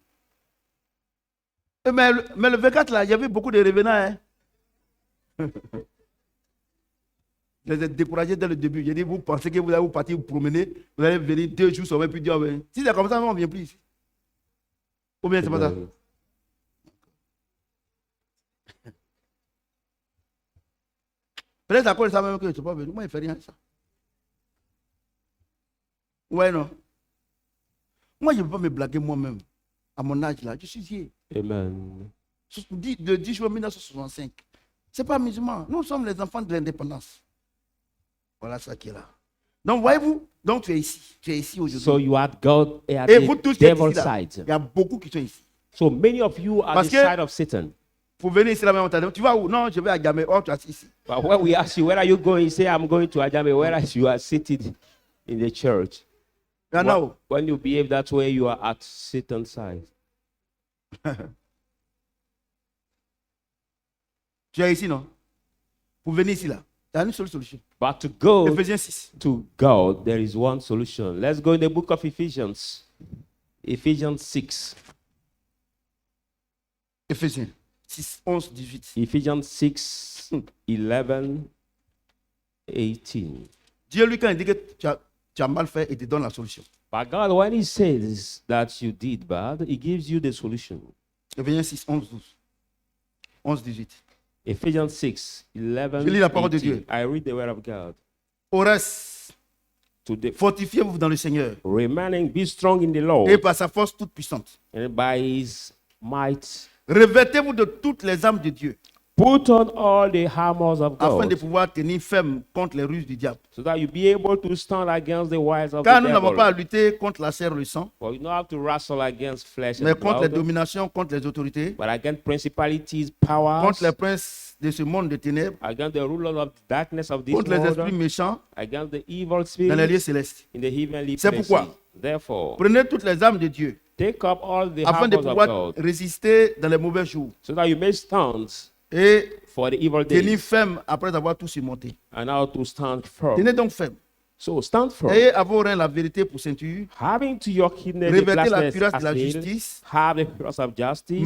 Mais le 24 là, il y avait beaucoup de revenants. Hein. Je les ai découragés dès le début. J'ai dit, vous pensez que vous allez vous partir vous promener, vous allez venir 2 jours sur et puis dire, ouais. Si c'est comme ça, on ne vient plus ici. Ou bien c'est pas ça. Peut-être à cause de ça même que je ne suis pas venu. Moi, il ne fait rien ça. Ouais, non. Moi, je ne peux pas me blaguer moi-même. À mon âge là, je suis vieux. Amen. Le 10 juin 1965. Ce n'est pas musulman. Nous sommes les enfants de l'indépendance. Voilà ça qui est là. Donc, voyez-vous, donc tu es ici. Tu es ici aujourd'hui. So you had God at Et vous tous the qui êtes ici, devil's là, side. il y a beaucoup qui sont ici. So many of you are Parce the que- side of Satan. Pour venir ici, là, même, on t'a dit, tu vas où? Non, je vais à Gamé. Oh, tu es assis ici. But when we ask you, where are you going? You say, I'm going to Ajame, whereas you are seated in the church. Il y en a où? When you behave that way, you are at Satan's side. Tu es ici, non? Pour venir ici, là. Il y a une seule solution. But to go Éphésiens 6. to God, there is one solution. Let's go in the book of Ephesians. Ephesians 6. Éphésiens 6, 11, 18. Ephesians 6, 11, 18. Dieu, lui, quand il dit que tu as mal fait, il te donne la solution. But God, when He says that you did bad, He gives you the solution. Éphésiens 6, 11, 12. 11, 18. Ephesians 6, 11, Je lis la parole de 18. Dieu. I read the word of God. Au reste, Today, fortifiez-vous dans le Seigneur remaining, be strong in the Lord, et par sa force toute puissante. and by His might, Revêtez-vous de toutes les armes de Dieu put on all the armors of afin de God, pouvoir tenir ferme contre les ruses du diable. so that you be able to stand against the wiles of Car the nous n'avons pas à devil. lutter contre la chair et le sang, For you don't have to wrestle against flesh mais and contre les blood, dominations, contre les autorités, but against principalities, powers, contre les princes de ce monde de ténèbres, against the rulers of darkness of this contre les esprits world, méchants against the evil dans les spirits lieux célestes. in the heavenly C'est places. pourquoi Therefore, prenez toutes les armes de Dieu take up all the afin de armors of pouvoir God, résister dans les mauvais jours so that you may stand et for the evil tenir days, ferme après avoir tout surmonté. and how to stand firm. Tenez donc ferme. So stand firm, Ayez à vos reins la vérité pour ceinture. having to your kidney the Revêtez la blasphemies cuirasse de la as shield, justice. have the cross of justice,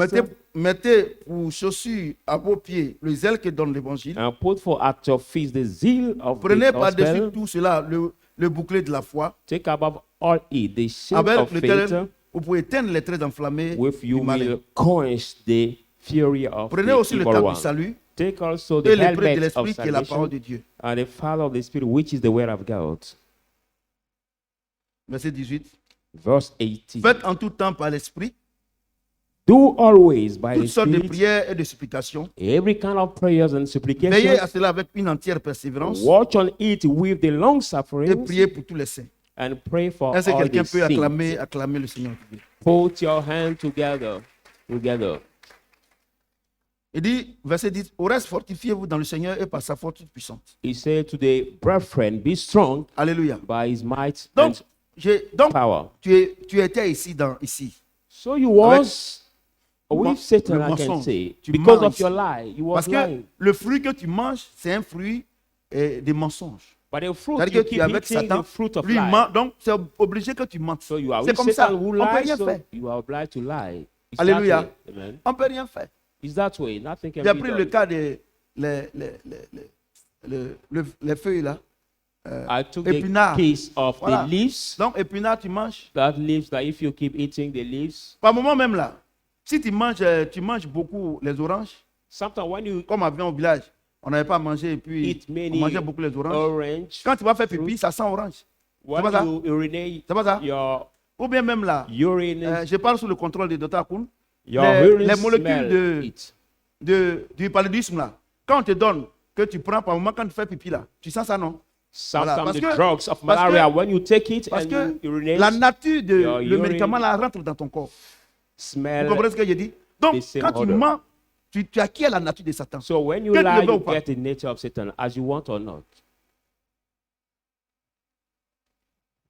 Mettez pour chaussure à vos pieds le zèle que donne l'évangile. and put for at your feet the zeal of Prenez the par-dessus gospel. tout cela le bouclier de la foi, Take above all it the shield avec of lequel faith, vous pouvez éteindre les traits enflammés with du you malin. will quench the fury of Prenez the aussi le evil temps one. du salut Take also the et l'épée de helmet of l'esprit qui est la parole salvation de Dieu. and the father of the spirit, which is the word of God. Verset 18. Verse 18. Faites en tout temps par l'esprit Do always by the toutes sortes de spirit prières et de supplications. every kind of prayers and Veillez supplications. à cela avec une entière persévérance Watch on it with the long et suffering priez pour tous les saints. and pray for Est-ce que all quelqu'un the peut saints. acclamer le Seigneur? Put your hand together. Il dit, verset 10, au reste, fortifiez-vous dans le Seigneur et par sa force toute puissante. He said to the brethren, be strong Alléluia. by his might Donc, and power. tu étais ici. So you was mon- with Satan, le I can mensonge. say, Tu because mens of your ici. lie. You was Parce que lying. le fruit que tu manges, c'est un fruit des mensonges. But the fruit, C'est-à-dire you que tu keep es avec eating Satan, the fruit of lui il lie. ment, donc c'est obligé que tu mentes. So you are C'est with comme ça, Satan who on ne peut lies, rien so faire. you are obliged to lie. It's Alléluia. that way. Amen. On ne peut rien faire. It's that way. Nothing can J'ai be pris le done. cas des les feuilles là. I took épinards. the case of Voilà. the leaves. Donc épinards, tu manges. That leaves, that if you keep eating the leaves, Par moment même là, si tu manges beaucoup les oranges, sometimes when you comme avant au village, on n'avait pas à manger et puis eat on many mangeait beaucoup les oranges. orange, Quand tu vas faire pipi, ça sent orange. when pas ça? you urinate, C'est pas ça? your Ou bien même là, urine, je parle sous le contrôle de Dr. Kuhn, your les urine molécules smell it. du paludisme là, quand on te donne, que tu prends par moment quand tu fais pipi là, tu sens ça non? Sometimes Parce the que- drugs of parce malaria, que- when you take it Parce and que you urinate, la nature de your le urine médicament là rentre dans ton corps. Vous smell. comprenez ce que j'ai dit? Donc, the same quand tu odor. mens, tu acquiers la nature de Satan. So when you Que tu le lie, veux you ou pas. get the nature of Satan, as you want or not.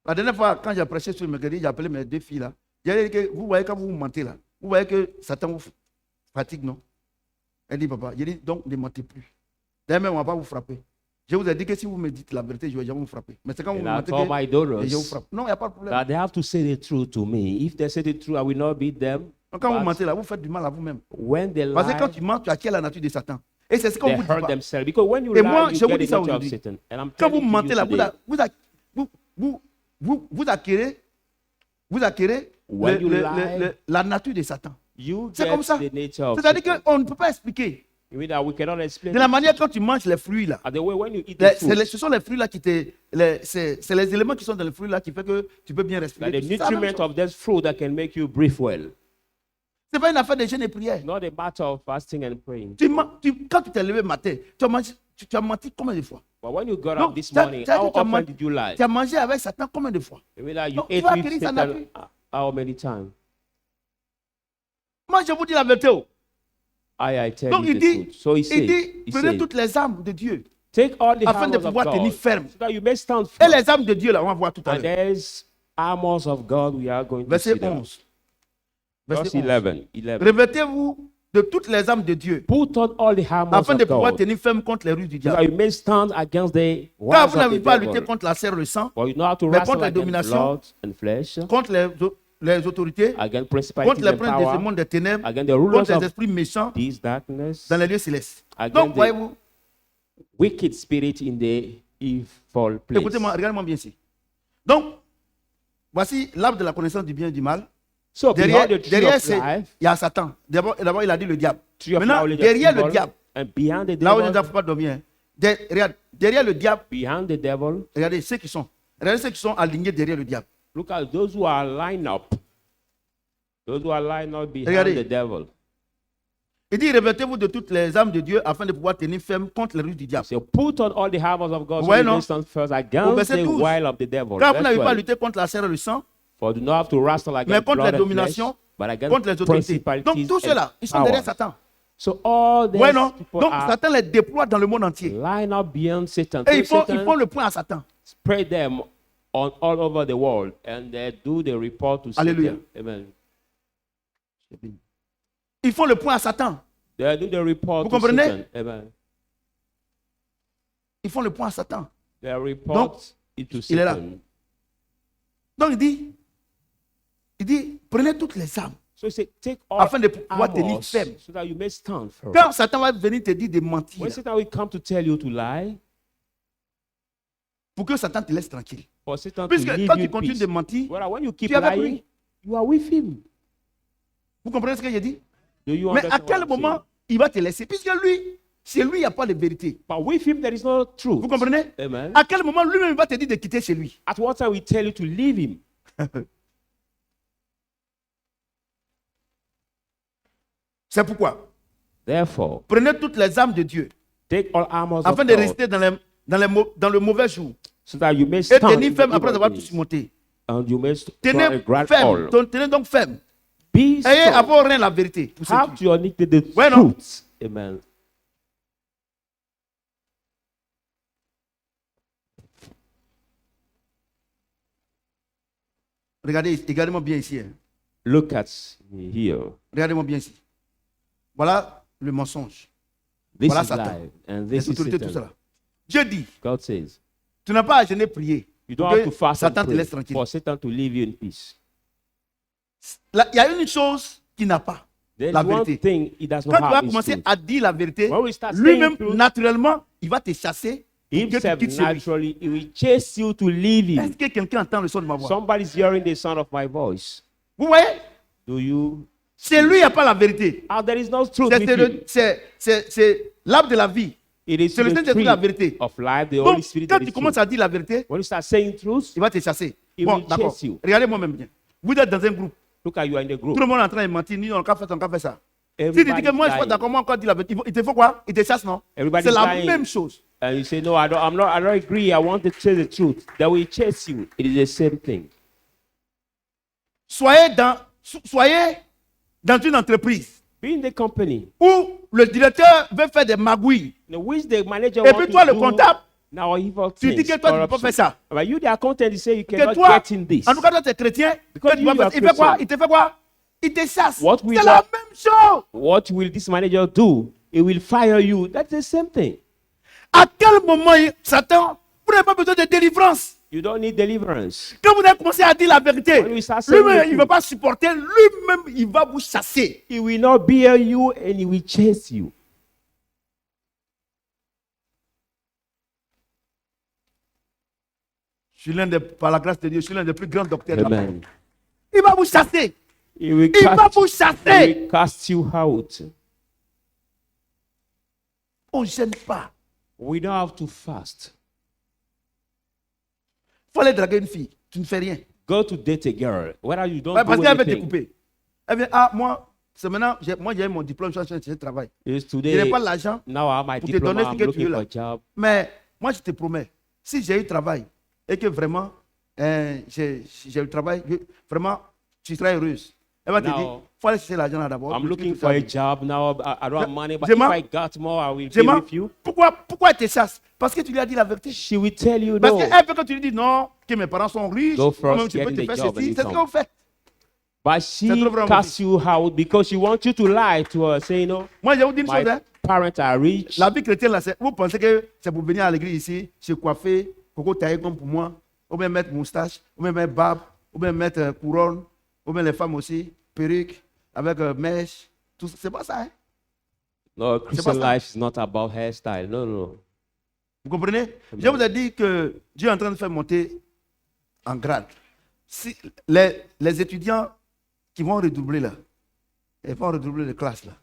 La dernière fois, quand j'ai prêché sur le mercredi, j'ai appelé mes 2 filles là. J'ai dit que vous voyez quand vous mentez là, vous voyez que Satan vous fatigue, non? Elle dit, papa, j'ai dit, donc ne mentez plus. D'ailleurs, même on ne va pas vous frapper. Je vous ai dit que si vous me dites la vérité, je vais jamais vous frapper. Mais c'est quand vous And me I mentez told my que je vous daughters frappe. Non, il n'y a pas de problème. that they have to say the truth to me. If they say the truth, I will not beat them. Donc, quand vous But mentez là, vous faites du mal à vous-même. when they Parce que quand lie, tu mens, tu acquiers la nature de Satan. Et c'est ce qu'on they vous dit hurt pas. themselves. Because when you Et lie, moi, you je vous get dis the ça nature of aujourd'hui. Satan. And I'm Quand vous telling you mentez là, today, vous acquérez When you lie, la nature de Satan. you C'est get comme ça. the nature of C'est-à-dire Satan. qu'on ne peut pas expliquer. You mean that we cannot explain De la it. manière quand tu manges les fruits là, And the way when you eat the fruit, ce sont les fruits là qui te. C'est les éléments qui sont dans les fruits là qui font que tu peux bien respirer. that the C'est la même nutriment chose. of this fruit that can make you breathe well. C'est pas une affaire de jeûne et prière. Not a matter of fasting and praying. Quand tu t'es levé matin, tu as menti combien de fois? But when you got Non, up this tu as- morning, tu as- how tu as often menti- did you lie? Tu as mangé avec Satan combien de fois? You mean that you Non, tu ate vas with acquérir sa Satan nature. how many times? Moi, je vous dis la vérité. Oh. I tell Donc, you il the dit, truth. So he prenez said, toutes les armes de Dieu take all the afin de armors of pouvoir tenir God ferme. so that you may stand Et firm. les armes de Dieu, là, on va voir tout à And l'heure. there's armors of God we are going to see Verset them. 11. Verse Verset 11. 11. Revêtez-vous de toutes les armes de Dieu Put on all the armors afin de of pouvoir God tenir ferme contre les ruses du so that diable. you may stand against the Car wiles vous of n'avez the pas à lutter devil. contre la chair et le sang, For you know how to mais wrestle contre les against dominations, blood and flesh, contre les autorités, against contre principalities les and princes de ce power, monde des ténèbres, against the rulers contre les of esprits méchants this darkness, dans les lieux célestes. against Donc, the voyez-vous, wicked spirit in the evil place. écoutez-moi, regardez-moi bien ici. Donc, voici l'arbre de la connaissance du bien et du mal. So Derrière, behind the tree derrière of c'est, life, il y a Satan. D'abord, il a dit le diable. tree of Maintenant, knowledge of derrière le evil, diable, and behind the là où il devil, ne faut pas dormir, hein. Regarde, derrière le diable, behind the devil, regardez ceux qui sont. Regardez ceux qui sont alignés derrière le diable. look at those who are lined up. Those who are lined up behind Regardez. the devil. Il dit, revêtez-vous de toutes les armes de Dieu afin de pouvoir tenir ferme contre les ruses du diable. So put on all the armors of God so Ouais, you non? may stand first Au against verset the 12. wile of the devil. Car vous Verse n'avez pas à 12. lutter contre la chair et le sang, For do not have to wrestle mais against contre blood les and flesh, dominations, but against contre les autorités. principalities Donc tous and ceux-là, ils sont derrière powers. Satan. So all these Ouais, non? people Donc are Satan les déploie dans le monde entier. lined up beyond Satan. Et So ils font le point à Satan. spread them on all over the world and they do the report to Alléluia. Satan. Amen. Ils font le point à Satan. They do the report Vous to comprenez? Satan. Amen. Ils font le point à Satan. They report it to il est là. Satan. Donc il dit, prenez toutes les armes So he said, take all afin de pouvoir tenir armors ferme. so that you may stand firm. Quand Satan va venir te dire de mentir, When Satan will come to tell you to lie, pour que Satan te laisse tranquille. for Satan to Puisque leave quand you tu in continues peace. de mentir, Well, when you keep tu es avec lying, lui. you are with him. Vous comprenez ce que j'ai dit? Do you Mais à understand quel what I'm moment saying? il va te laisser? Puisque lui, chez lui, il n'y a pas de vérité. But with him, there is no truth. Vous comprenez? Amen. À quel moment lui-même va te dire de quitter chez lui? At what time we tell you to leave him? C'est pourquoi, Therefore, prenez toutes les armes de Dieu take all armors of afin de God rester dans le mauvais jour so that you may et stand tenir in the ferme après evil avoir tout days, surmonté. and you may stand Tenez grand ferme, all. tenez donc ferme. Be Ayez à strong. vos reins la vérité. Pour ce Have qui- to unite the Ouais, non? truth. Amen. Regardez-moi bien ici. Hein. Look at me here. Regardez-moi bien ici. Voilà le mensonge. This Voilà is Satan. life, and Les this is autorités, tout Satan. cela. Dieu dit, God says, tu n'as pas à jeûner prier. you pour don't have que to fast and Satan te pray laisse tranquille. for Satan to leave you in peace. Là, il y a une chose qu'il n'a pas. There's La one vérité. thing he does Quand not tu vas have is commencer truth. à dire la vérité, When we start lui-même, saying truth, naturellement, il va te chasser pour que tu himself quittes chez lui. naturally, he will chase you to leave Est-ce him. que quelqu'un entend le son de ma voix? Somebody's hearing the sound of my voice. Vous voyez? Do you? C'est lui, il n'y a pas la vérité. Ah, there is no truth C'est with him. c'est l'arbre de la vie. It is C'est le the Saint-Esprit tree la vérité. of life, the Donc, Holy Spirit quand that tu is commences truth. à dire la vérité, When you start saying truth, il va te chasser. He Bon, will d'accord. chase you. Regardez moi-même bien. Vous êtes dans un groupe. look at you are in the Tout group. le monde est en train de mentir. Ni on a fait ça. Si tu Everybody's dis que moi, je suis pas lying. d'accord, moi encore dire la vérité, il te faut quoi? Il te chasse, non? Everybody's C'est la lying. même chose. And you say, no, I don't agree. I want to say the truth. They will chase you. It is the same thing. Soyez dans une entreprise Be in the company où le directeur veut faire des magouilles. in which the manager Et wants puis toi, to le comptable, Now evil Tu dis things, que toi, tu ne peux pas corruption. faire ça. But you, the accountant, you say you Que cannot toi, get in this. en tout cas, toi, tu es chrétien. Because que tu vas you are faire- il fait quoi? Christian. Il te fait quoi? Il te chasse. What will C'est la that- même chose. What will this manager do? He will fire you. That's the same thing. À quel moment, Satan, vous n'avez pas besoin de délivrance. You don't need deliverance. Quand vous avez commencé à dire la vérité, When we start saying lui-même, the il ne truth. va pas supporter. Lui-même, il va vous chasser. He will not bear you and he will chase you. Par la grâce de Dieu, je suis l'un des plus grands docteurs de la parole. Amen. Il va vous chasser. He will Il va cast, vous he chasser. will cast you out. On ne gêne pas. We don't have to fast. Il faut aller draguer une fille. Tu ne fais rien. Go to date a girl. Whether you don't Ouais, parce do qu'elle va te anything. couper. Elle vient, ah, moi, c'est maintenant, moi j'ai mon diplôme, je travaille. It's Je today. n'ai pas l'argent, Now I have my pour te diploma. donner ce I'm que tu looking veux for là. a job. mais moi je te promets, si j'ai eu travail et que vraiment, j'ai eu travail, vraiment, tu seras heureuse. Elle va te Now, dire, il faut aller chercher l'argent là d'abord. I'm puis looking tu for a seras- job now. I don't have money, but Jema- if I got more, I will be Jema, with you. pourquoi elle te chasse? Parce que tu lui as dit la vérité. She will tell you Parce no. qu'elle veut que tu lui dis non, que mes parents sont riches, Go first, même tu get peux in te the faire job and ceci, you c'est ce que come. vous faites. But C'est she trop vraiment casts you out because she wants you to lie to her. Say, no, Moi je vais vous dire une my chose, hein. parents are rich. La vie chrétienne, là, vous pensez que c'est pour venir à l'église ici, se coiffer, coco taillé comme pour moi, ou bien mettre moustache, ou bien mettre barbe, ou bien mettre couronne, ou bien les femmes aussi, perruque, avec mèche, tout ça. C'est pas ça, hein? No, Christian ça. life is not about hairstyle. No, no. Vous comprenez? Je vous ai dit que Dieu est en train de faire monter en grade. Si les étudiants qui vont redoubler là, ils vont redoubler les classes là.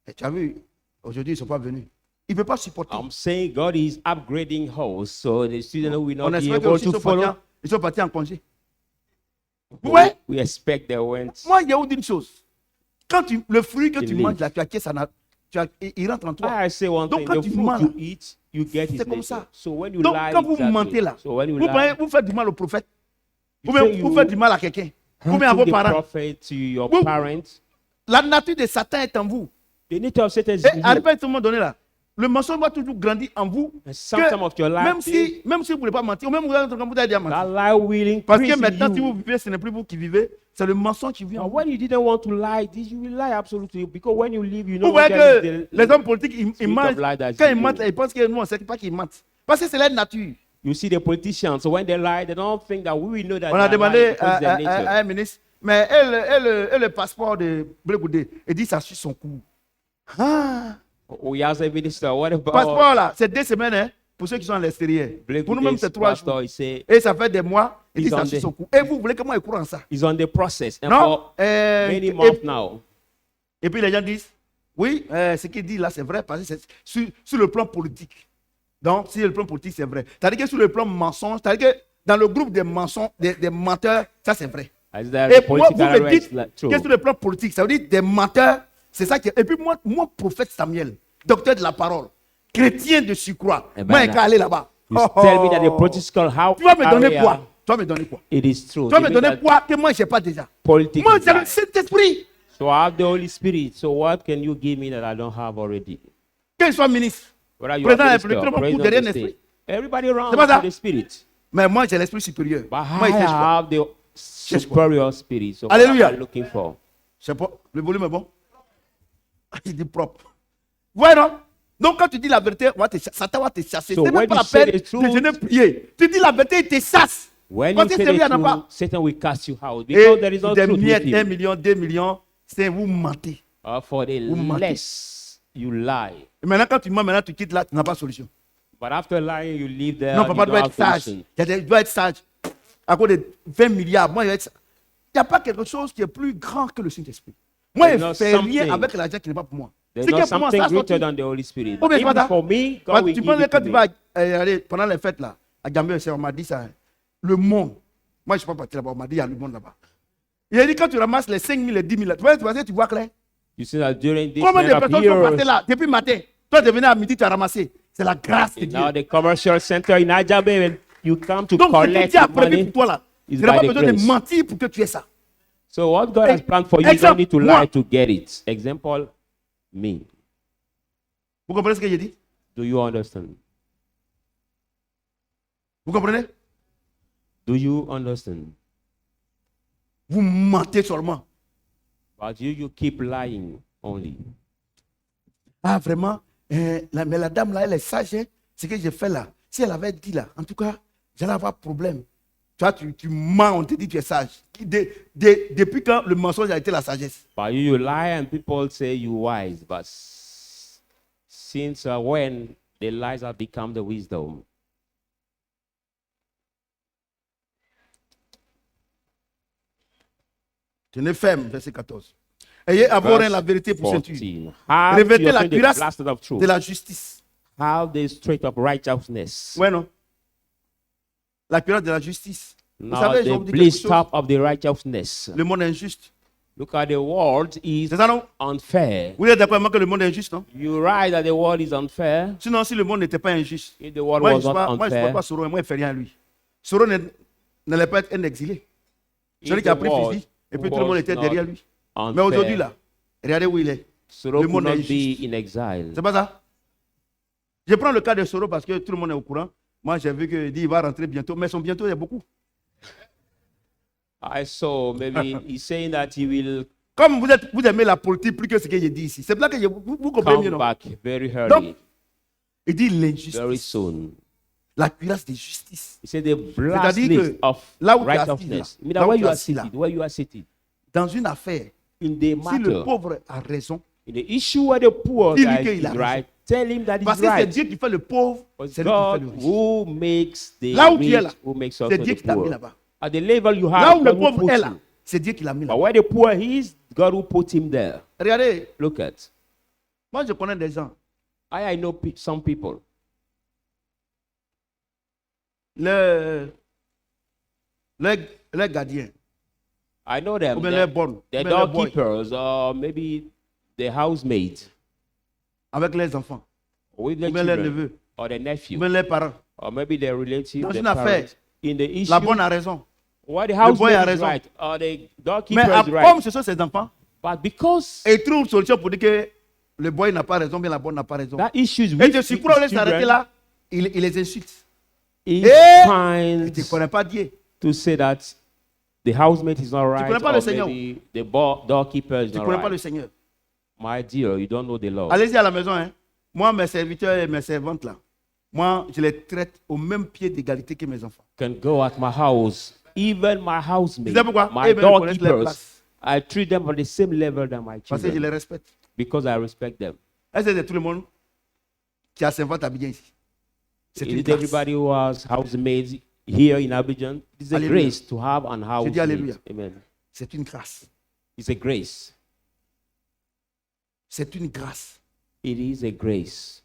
Et tu as vu, aujourd'hui ils ne sont pas venus. Ils ne peuvent pas supporter. I'm saying God is upgrading hosts, so the student will On not be espère able qu'ils to sont, follow. ils sont partis en congé. But Ouais. We expect they went. Moi, il y a une chose. Quand le fruit que Il tu livre. manges là, tu acquiers, il rentre en toi. I say one Donc, thing: quand the tu food mens, you eat, you get c'est it comme later. ça. So when you Donc, lie, quand vous exactly. mentez là, So when you vous faites du mal au prophète, You ou bien say vous you faites du mal à quelqu'un, ou bien à vos hurting the parents. prophet, to your Vous- parents. La nature de Satan est en vous. The nature of Satan is Et in à you. un moment donné là, le mensonge va toujours grandir en vous. And sometime of your life, Même si vous ne voulez pas mentir, ou même vous avez quand vous avez dit that mentir. lie will Parce que increase maintenant, in si vous you. vivez, ce n'est plus vous qui vivez, c'est le mensonge qui vient. en Now, vous. when you didn't want to lie, you will lie absolutely. Because when you leave, you Vous know voyez there que is les hommes politiques, ils spirit mentent. of lie that Quand is ils in mentent, you. ils pensent que nous, on ne sait pas qu'ils mentent. Parce que c'est leur nature. You see the politicians, so when they lie, they don't think that we will know that On a they are demandé lying because it's their nature. à un ministre, mais et le passeport de Blegoudé, il dit ça suit son cours. Ah, We asked the minister, what about passeport là, c'est 2 semaines hein, pour ceux qui sont à l'extérieur. Blake Pour nous-mêmes, Gooday's c'est 3 jours. pastor? He said Et ça fait des mois, il dit He's ça on suit the- son cours. Et vous voulez que moi je cours en ça? he's on the process. And Non? for many months now. Et puis les gens disent, oui, ce qu'il dit là c'est vrai parce que c'est sur le plan politique. Donc, sur le plan politique, c'est vrai. C'est-à-dire que sur le plan mensonge, c'est-à-dire que dans le groupe des mensonges, des menteurs, ça c'est vrai. Is that Et the moi, vous political me dites arrest like, que true? sur le plan politique, ça veut dire des menteurs, c'est ça qui est. Et puis moi, prophète Samuel, docteur de la parole, chrétien de surcroît, Eh ben, moi, je vais aller là-bas. You tell me that the political how Tu vas me donner area, quoi? Tu vas me donner quoi? It is true. Tu vas It me means donner that quoi que moi, je n'ai pas déjà? politics Moi, is j'ai le lying. Saint-Esprit. So I have the Holy Spirit. So what can you give me that I don't have already? Qu'il soit ministre. Whether you Président de la are République, minister tout or le monde court president derrière of the l'esprit. state, everybody around C'est pas ça? has the Spirit. Mais moi, j'ai l'esprit supérieur. But Moi, I il cherche quoi? have the superior spirit. So what Alléluia. am I looking for? Je sais pas, le volume est bon. Il dit propre. Ouais, non? Donc, quand tu dis la vérité, Satan va te chasser. So C'est when même pas you la say peine the truth- de venir prier. Tu dis la vérité, il te chasse. When Parce you que say celui-là the n'a pas. truth, Satan will cast you out because there is no Et des truth miettes, with 1 you. million, 2 millions, c'est vous mentez. For the mentez. less you lie. Et maintenant, quand tu mens, maintenant tu quittes là, tu n'as pas de solution. But after lying, you leave there. Non, you papa don't doit have être sage. solution. Il doit être sage. À cause de 20 milliards, moi, il n'y a pas quelque chose qui est plus grand que le Saint-Esprit. Moi, There's je not ne fais rien something- avec l'argent qui n'est pas pour moi. There's Ce qui not est pour moi, something ça greater sorti. than the Holy Spirit. Oh, mais Even voilà. for me, God Parce que will tu give penses it quand to tu me. vas aller pendant les fêtes là, à Gambé, on m'a dit ça. Hein. Le monde. Moi, je ne suis pas parti là-bas. On m'a dit, il y a le monde là-bas. Il a dit, quand tu ramasses les 5 000 et 10 000, tu vois, tu vois clair. You see that during this Combien de kind of personnes sont passées years, là depuis le matin? Toi, tu es venu à midi, tu as ramassé. C'est la grâce de in Dieu. now the commercial center in Ajabe, when you come to Donc, ce que collect Dieu a the prévu money. pour toi là, is tu n'as pas by the besoin de grace. mentir pour que tu aies ça. So what God has planned for you, you Exemple, don't need to moi. lie to get it. Example, me. Vous comprenez ce que j'ai dit? Do you understand? Vous comprenez? Do you understand? Vous mentez seulement. But you keep lying only. Ah, vraiment, mais la dame là, elle est sage. Hein? Ce que j'ai fait là, si elle avait dit là, en tout cas, j'allais avoir problème. Toi, tu mens, on te dit que tu es sage. Depuis quand le mensonge a été la sagesse? But you lie and people say you wise. But since when the lies have become the wisdom? Tenez ferme, verset 14. Ayez à vos reins la vérité pour ceinture. 14. Have Revêtez your la feet the cuirasse blasted of truth. de la justice. Have the straight of righteousness. Ouais, non? La cuirasse de la justice. Vous Now savez, je vais the vous dire quelque chose. blister of the righteousness. Le monde est injuste. Look at the world is C'est ça, non? unfair. Vous êtes d'accord avec moi que le monde est injuste, non? You're right that the world is unfair. Sinon, si le monde n'était pas injuste, If the world moi, was je ne not supporte unfair, pas Soro et moi, il ne fait rien à lui. Soro n'allait pas être un exilé. Celui if qui a the pris world fusil, et puis tout le monde was était not derrière lui. Mais unfair, aujourd'hui, là, regardez où il est. Soro le could monde est not injuste. be in exile. C'est pas ça? Je prends le cas de Soro parce que tout le monde est au courant. Moi, j'ai vu qu'il dit qu'il va rentrer bientôt. Mais son bientôt, il y a beaucoup. I saw maybe he's saying that he will Comme vous aimez la politique plus que ce que j'ai dit ici. C'est pour ça que vous comprenez mieux, come non? back very early, Donc, il dit very l'injustice. soon. La cuirasse de justice. He said the C'est-à-dire blast que of là où tu es assis, righteousness. là, Meaning là où where tu you es are assis, là, seated, where you are seated. dans une affaire, In the si le matter, pauvre a raison, in the issue where the poor dis-lui guy qu'il is a right, tell him that parce he's que c'est right. Dieu qui fait le pauvre, It's c'est lui qui fait God le riche. who makes the Là où tu es là, rich, who makes c'est also Dieu the qui t'a mis poor. là-bas. At the level you Là have, où le God who pauvre puts est là, you. c'est Dieu qui l'a mis But là-bas. where the poor is, God will put him there. Regardez, Look at. moi je connais des gens. I know some people. Les gardiens, I know them. ou bien les bonnes, The ou bien les boys, doorkeepers, or maybe the housemaids, avec les enfants, with ou the bien les children, neveux, or the ou nephew, bien les parents. or maybe their relative, Dans the une affaire, parents. In the issue, La bonne a raison. why the boy housemaid a is raison. right, or the Mais doorkeeper is comme right. ce sont ses enfants, But because et ils trouvent une solution pour dire que le boy n'a pas raison, bien la bonne n'a pas raison. that issue is Et with de surcroît, au lieu de his s'arrêter children, là, il les insulte. he Et tu finds ne connais pas Dieu. to say that the housemate is not right, connais pas le or Seigneur. maybe the doorkeeper is Tu ne not connais pas le right. Seigneur. My dear, you don't know the law. Allez-y à la maison. Hein. Moi, mes serviteurs et mes servantes là, moi, je les traite au même pied d'égalité que mes enfants. Can go at my house, even my housemaid, Tu sais pourquoi? my Eux, ils connaissent leur doorkeepers. place. I treat them on the same level than my Parce que je children les respecte. because I respect them. Est-ce que c'est tout le monde qui a servante à bien ici? C'est Is une it grâce. everybody who has housemaids here in Abidjan? It's a Hallelujah. grace to have an hallelujah. housemaid. Amen. C'est une grâce. It's a grace. C'est une grâce. It is a grace.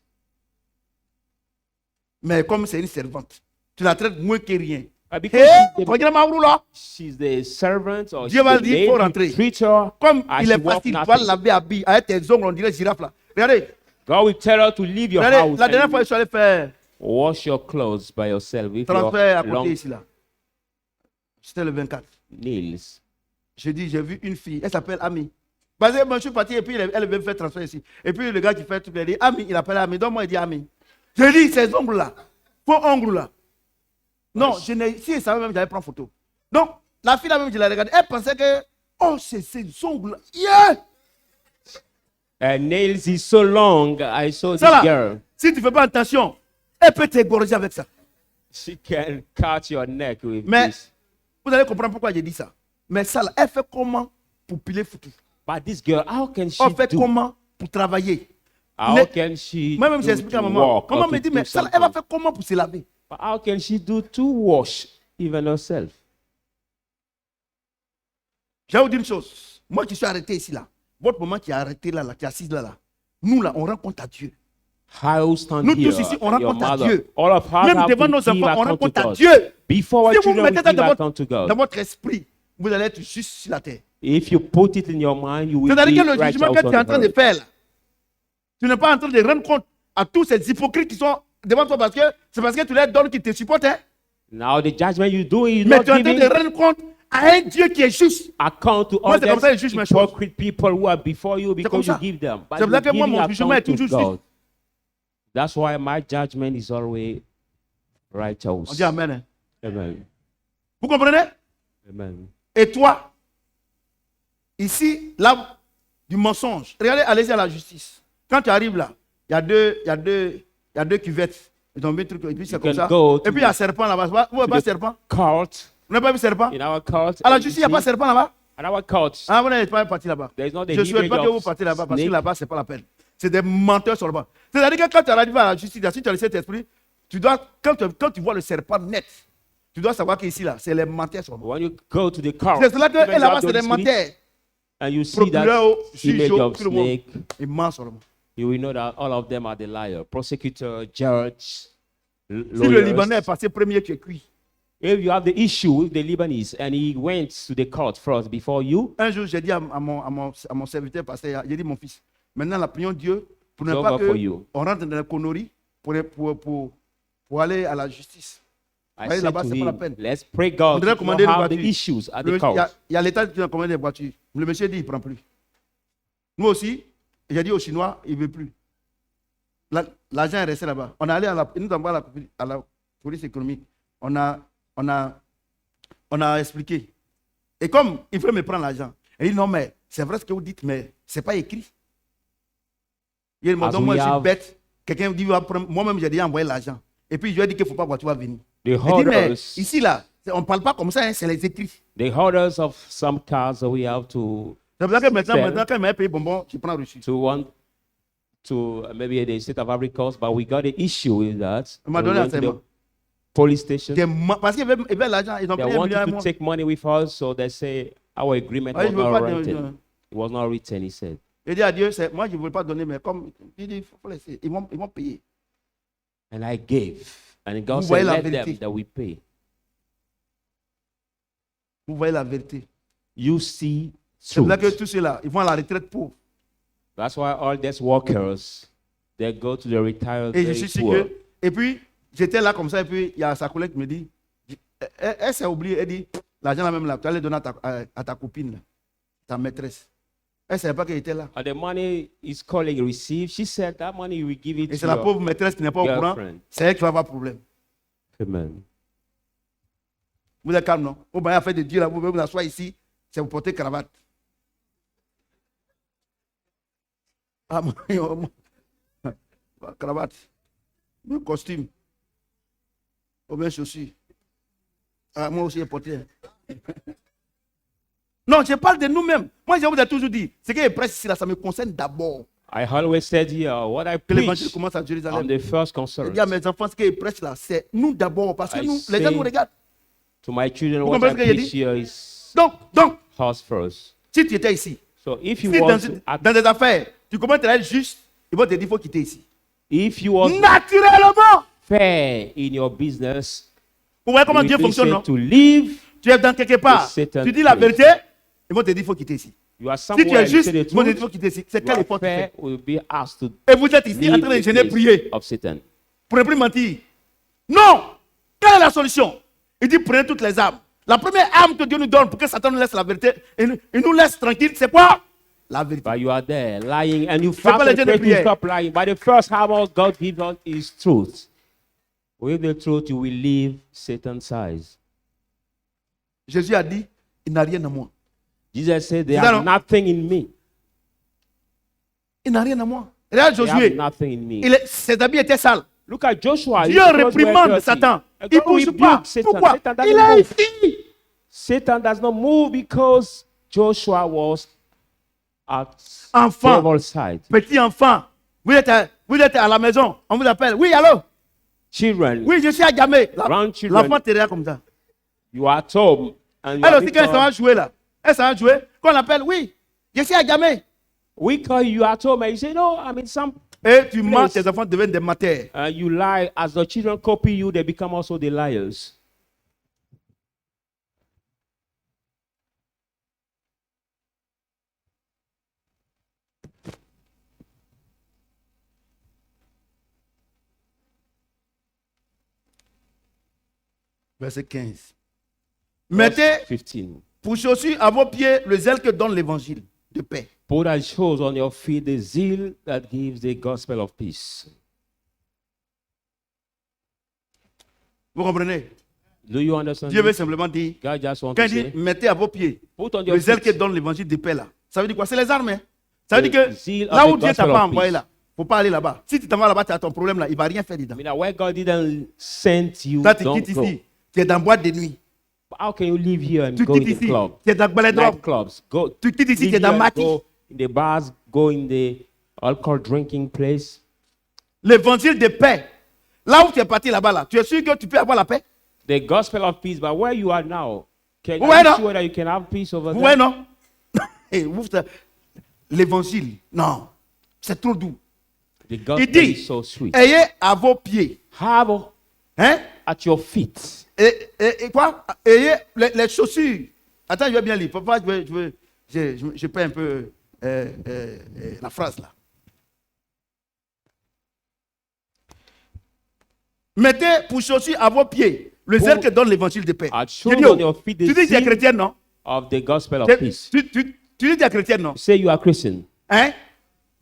Mais comme c'est une servante, tu la traites moins que rien. Because Hé, regarde ma roue là. she's the servant or Dieu she's va the dire, faut maid, rentrer. you treat her Comme as il she est walk facile, tu vas nothing. laver habillé avec tes ongles, on dirait girafe là. Regardez, God will tell her to leave your regardez, house la dernière and fois, je suis allé faire wash your clothes by yourself with transfert à your long côté ici là. C'était le 24. nails. J'ai dit, j'ai vu une fille, elle s'appelle Ami. Parce que moi, je suis parti et puis elle veut me faire transfert ici. Et puis le gars qui fait tout, il dit Ami, il appelle Ami. Donc moi, il dit Ami. Je dis, ces ongles là, faux ongles là. Non, je n'ai, si elle savait même, j'allais prendre photo. Donc, la fille là même, je la regardé, elle pensait que, oh, c'est ces ongles là. Yeah! Her nails is so long. I saw Ça this là, girl. si tu ne fais pas attention, elle peut t'égorger avec ça. She can cut your neck with Mais, this. vous allez comprendre pourquoi j'ai dit ça. Mais ça là, elle fait comment pour piler foutu? But this girl, how can she Elle fait do? comment pour travailler? How Ne- can she Moi-même, j'ai do expliqué à to maman. walk Comment or me to dit, do mais ça là, elle va something? faire comment pour se laver? But how can she do to wash even herself? Je vais vous dire une chose. Moi qui suis arrêté ici là, votre maman qui est arrêté là, qui est assise là, nous là, on rend compte à Dieu. How stand Nous here, tous ici, on and your raconte à mother. Dieu. All of us Même have devant to nos give enfants, on account raconte to à God. Dieu. Before our Si vous children, we mettez ça give account to dans God. votre esprit, vous allez être juste sur la terre. If you put it in your mind, you will C'est-à-dire be que le right jugement out que tu es en on train de earth. faire là, tu n'es pas en train de rendre compte à tous ces hypocrites qui sont devant toi parce que c'est parce que tu les donnes qui te supportent. Hein? Now the judgment you do is Mais not tu es en train giving de rendre compte à un Dieu qui est juste. account to Moi, c'est comme ça que others, je juge mes choses. hypocrite people who are before you comme because you ça. give them. But C'est pour ça you're que moi, giving mon jugement est account to toujours God. That's why my judgment is always righteous. On dit Amen. Hein. Amen. Vous comprenez? Amen. Et toi, ici, là, du mensonge. Regardez, allez-y à la justice. Quand tu arrives là, il y a deux cuvettes. Ils ont mis un truc, et puis c'est You comme can ça. go Et puis il y a serpent là-bas. Vous voyez pas serpent? Court. Vous n'avez pas vu serpent? In our court. À la justice, il n'y a pas serpent là-bas? At our court. Ah, vous n'êtes pas parti là-bas. There is not the Je ne souhaite pas que vous image partiez of là-bas parce que snake. là-bas, ce n'est pas la peine. C'est des menteurs sur le banc. C'est-à-dire que quand tu arrives à la justice, si tu as le Saint-Esprit, tu dois, quand tu vois le serpent net, tu dois savoir qu'ici, là, c'est les menteurs sur le banc. When you go to the court, C'est cela que even et là-bas, though c'est des the spirit, menteurs. and you see Procureur, that juge, image of tout le monde. snake, Ils mentent sur le banc. you will know that all of them are the liar. Prosecutor, judge, Si le lawyers. Libanais est passé premier, tu es cuit. If you have the issue with the Lebanese and he went to the court first before you, Un jour, j'ai dit à mon serviteur pasteur, j'ai dit, mon fils, maintenant, la prions Dieu pour ne It's pas over for you. qu'on rentre dans la connerie pour aller à la justice. I Allez said là-bas, to c'est pas la him, peine. let's pray On God devrait to commander not une have the voiture. issues at the Il court. y a l'État qui a commandé des voitures. Le monsieur dit, il ne prend plus. Nous aussi, j'ai dit aux Chinois, il ne veut plus. L'agent est resté là-bas. On est allé nous avons allé à la police économique. On a expliqué. Et comme il faut me prendre l'argent, il dit non, mais c'est vrai ce que vous dites, mais ce n'est pas écrit. Il m'a dit, As moi we je suis have- bête. Quelqu'un dit, moi-même j'ai déjà envoyé l'argent. Et puis je lui ai dit qu'il ne faut pas voir, tu vas venir. The Il dit, mais holders, ici, là, on ne parle pas comme ça, hein, c'est les écrits. the holders of some cars that we have to C'est pour ça que maintenant, Sell. quand il m'a payé bonbon, je prends reçu. want to maybe the state of Ivory Coast, but we got an issue with that. Il m'a We donné went to enseignement. the police station. Parce qu'ils veulent l'argent, ils ont They payé 1 wanted million à to moi. take money with us, so they say our agreement Ah, was je veux not pas written. It was not written, he said. Il dit à Dieu, moi je ne veux pas donner, mais comme il dit, il faut laisser. Ils vont payer. And I gave. And God Vous said, voyez la let them vérité. that we pay. Vous voyez la vérité. You see C'est pour ça que truth. tous ceux-là, ils vont à la retraite pauvre. That's why all these workers, they go to the retired Et je very suis sûr poor. que. Et puis, j'étais là comme ça, et puis il y a sa collègue qui me dit, elle s'est oubliée, elle dit, l'argent là même là, tu allais donner à ta copine, là, ta maîtresse. Elle ne savait pas qu'elle était là. And the money is calling received. She said that money you will give it Et to c'est la your pauvre maîtresse qui n'est pas au courant. girlfriend. C'est elle qui va avoir problème. Amen. Vous êtes calme, non? Vous voyez, affaire de Dieu, là, vous pouvez vous asseoir ici, c'est vous porter cravate. Ah, moi, cravate. Le costume. Ou bien chaussures. Ah, moi aussi, j'ai porté. Non, je parle de nous-mêmes. Moi, je vous ai toujours dit, ce qui est prêche ici, là, ça me concerne d'abord. I always said here, what I Que l'évangile preach, commence à I'm Jérusalem. the first Je concern. dis à mes enfants, ce qui est prêche là, c'est nous d'abord. Parce que I nous, les gens say- nous regardent. To my children, Vous what comprenez I ce que j'ai preach dit? here is Donc, us first. si tu étais ici, So if si you dans, want to act, dans des affaires, tu commences à être juste, ils vont te dire, il faut quitter ici. if you want Naturellement. fair in your business, Vous voyez comment we Dieu be fonctionne, said non? to live. Tu es dans quelque part, Satan tu dis la place. vérité, ils vont te dire, il faut quitter ici. You are Si tu somewhere, es you juste, say the ils vont te dire, il truth. faut quitter ici. C'est You quel are effort tu fais? fair will be asked to Et vous êtes ici en leave train de the gêner, place prier, of Satan. pour ne plus mentir. Non! Quelle est la solution? Il dit, prenez toutes les armes. La première arme que Dieu nous donne pour que Satan nous laisse la vérité et nous laisse tranquille, c'est quoi? La vérité. But you are there lying and you pas fast les and gens de pray to prière. stop lying. But the first hammer God gives us is truth. With the truth, you will leave Satan's size. Jésus a dit, il n'a rien à moi. Jesus said, There C'est ça, is non? nothing in me. Il n'a rien à moi. Regarde They have Josué, nothing in me. ses habits étaient sales. Look at Joshua. Dieu His clothes were réprimande dirty. Satan. And Il ne God bouge rebuked pas. Satan. Pourquoi? Satan Il doesn't est move. ici. Satan does not move because Joshua was at Enfant. devil's side. Petit enfant, vous êtes à la maison, on vous appelle. Oui, allô? Children, Oui, je suis à Gamay. Grandchildren. L'enfant te regarde comme ça. you are at home. And you Elle are aussi, quand elle s'en va jouer là, elle s'en va jouer, quand on appelle, oui, je suis à Gamay. we call you at home and you say, No, I'm in some. Et tu mens, Place. tes enfants deviennent des matères. You lie. As the children copy you, they become also the liars. Verset 15. Mettez Verse 15. pour chaussure à vos pieds le zèle que donne l'évangile de paix. Put as shows on your feet the zeal that gives the gospel of peace. Vous comprenez? Do you understand? Dieu veut this? simplement dire, God just wants quand to il dit say, mettez à vos pieds put on your le zèle feet qui donne l'évangile de paix là. Ça veut dire quoi? C'est les armes. Hein? Ça veut the dire que zeal là of où the Dieu t'a gospel pas of envoyé peace. là, faut pas aller là-bas. Si tu t'en vas là-bas, tu as ton problème là, il va rien faire dedans. I mean, where God didn't send you, Toi, tu don't quittes go. ici, tu es dans boîte de nuit. How can you live here and Tu go in quittes the ici, club? tu es dans Baledrop. Nightclubs. Go. Tu quittes ici, live tu es dans here and Mati. go in the bars, go in the alcohol drinking place. L'évangile de paix. Là où tu es parti là-bas, là, tu es sûr que tu peux avoir la paix? The gospel of peace. But where you are now, can Where you no? sure that you can have peace over Ouais, there? non? Hey, l'évangile, non, c'est trop doux. The Il gospel dit, is so sweet. ayez à vos pieds, Have hein? at your feet. Et quoi? Ayez les chaussures. Attends, je vais bien lire. Papa, je perds un peu la phrase là. Mettez pour chaussures à vos pieds le zèle que donne l'évangile de paix. At Tu shoes dis, on your feet tu the dis que tu es seal chrétien, non? of the gospel of Tu peace. dis que tu es chrétien, non? Say you are Christian. Hein?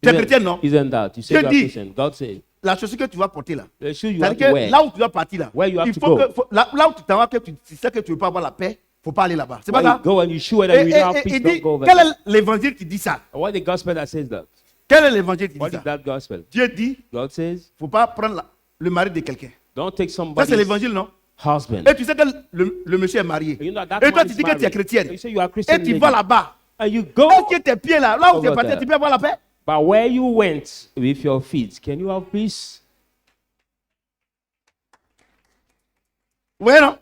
Tu es chrétien, non? Isn't that? You say Je you are dis- Christian. God said, La chaussure que tu vas porter là. the shoe you have C'est-à-dire to que wear. là où tu dois partir là, Where you have il to faut go. que là où tu t'en vas, que tu sais que tu ne veux pas avoir la paix, il ne faut pas aller là-bas. C'est pas When you ça? go and you sure that you don't have Et peace, il don't dit, go over quel there. est l'évangile qui dit ça? What the gospel that says that? Quel est l'évangile qui What dit is ça? that gospel? Dieu dit, il God says, ne faut pas prendre le mari de quelqu'un. don't take Ça, c'est somebody's l'évangile, non? husband. Et tu sais que le monsieur est marié. You know that Et toi, man tu is dis que tu es married. chrétienne. You say you are Christian. Et tu lady. vas là-bas. And you go. Est-ce que tes pieds là, là où tu es Over parti, there. tu peux avoir la paix? But where you went with your feet, can you have peace? Oui, non?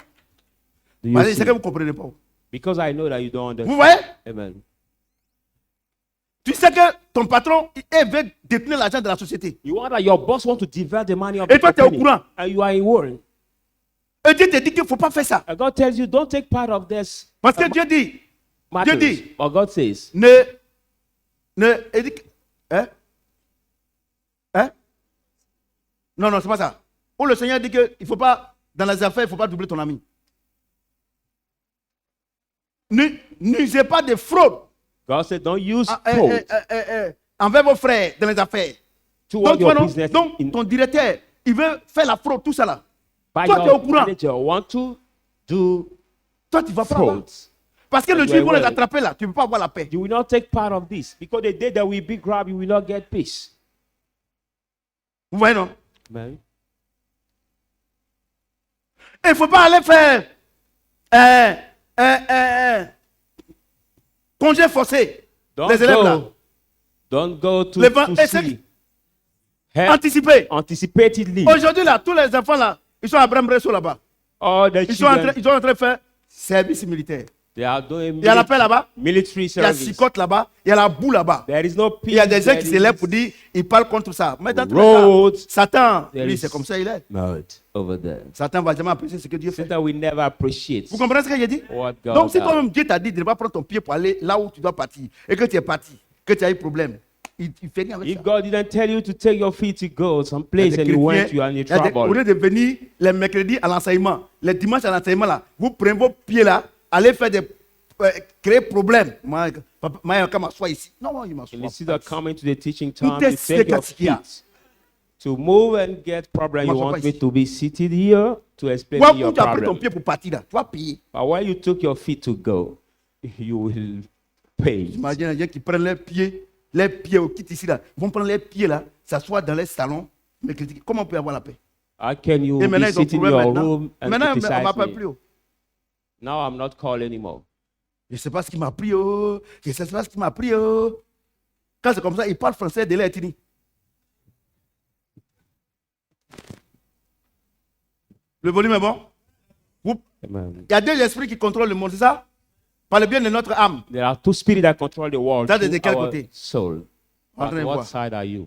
Do you Allez, see? c'est que vous ne comprenez pas. Because I know that you don't Vous understand. voyez? Amen. Tu sais que ton patron, il veut détenir l'argent de la société. You want that your boss want to divert the money of Et the toi, tu es au company, courant. and you are in warn. Et Dieu te dit qu'il ne faut pas faire ça. And God tells you, don't take part of this Parce que Dieu dit, matters. dit- But God says, il dit, hein? Hein? Non, c'est pas ça. Où le Seigneur dit qu'il ne faut pas, dans les affaires, il ne faut pas doubler ton ami. N'usez pas de fraude God said, don't use ah, fraud envers vos frères dans les affaires. toward Donc, your toi, non? business. Donc, ton directeur, il veut faire la fraude, tout ça là. By toi, tu es au your courant. manager want to do Toi, tu vas pas là-bas. frauds. Parce que le Ouais, jour où ils vont ouais. les attraper là, tu ne peux pas avoir la paix. You will not take part of this. Because the day that we be grabbed, you will not get peace. Vous voyez, non? Amen. Il ne faut pas aller faire congé forcé. Don't Les élèves là. go. Don't go to, Les vents- to et c'est- see. Help Anticipé. anticipatedly. Aujourd'hui là, tous les enfants là, ils sont à Brembresso là-bas. All the Ils sont en train children, de faire service militaire. they are doing Il y a la paix là-bas. military Il y a service. Sicotte là-bas. Il y a la boue là-bas. There is no peace. Il y a des gens qui there s'élèvent is pour dire, ils parlent contre ça. Mais dans tous les roads. cas, Satan, There lui, is- c'est comme ça il est. mode over there. Satan va jamais apprécier ce que Dieu fait. Satan will never appreciate Vous comprenez ce que j'ai dit? what God Donc, si does. toi-même Dieu t'a dit de ne pas prendre ton pied pour aller là où tu dois partir, et que tu es parti, que tu as eu problème, il fait rien avec If ça. God didn't tell you to take your feet to go Il someplace y a and des you went, chrétiens, you are in il y a des- au trouble. lieu de venir les mercredis à l'enseignement, les dimanches à l'enseignement, là, vous prenez vos pieds là, allez faire des. Créer problème. Moi, quand m'assois ici. Non, il m'assoit. Instead of coming to the teaching time Tout est to take your sécatia. feet to move and get problem, you M'assois want pas me ici. to be seated here to explain Toi, to you your où tu as pris ton problem. pied pour partir là, tu vas payer. But where you took your feet to go, you will pay. Imagine les gens qui prennent les pieds au kit ici là, ils vont prendre les pieds là, s'asseoir dans les salons, mais critiquer. Comment on peut avoir la paix? How can you Et maintenant, be ils ont sitting in problème your maintenant. room and Maintenant, on ne criticize m'appelle me? plus. Oh. Now I'm not called anymore. Je ne sais pas ce qui m'a pris. Oh. Je ne sais pas ce qui m'a pris. Oh. Quand c'est comme ça, il parle français de l'Etini. Le volume est bon? Amen. Il y a deux esprits qui contrôlent le monde, c'est ça? Par le bien de notre âme. There are two spirits that control the world. Ça, c'est de through quel our côté? soul. On Entrez what voir. side are you?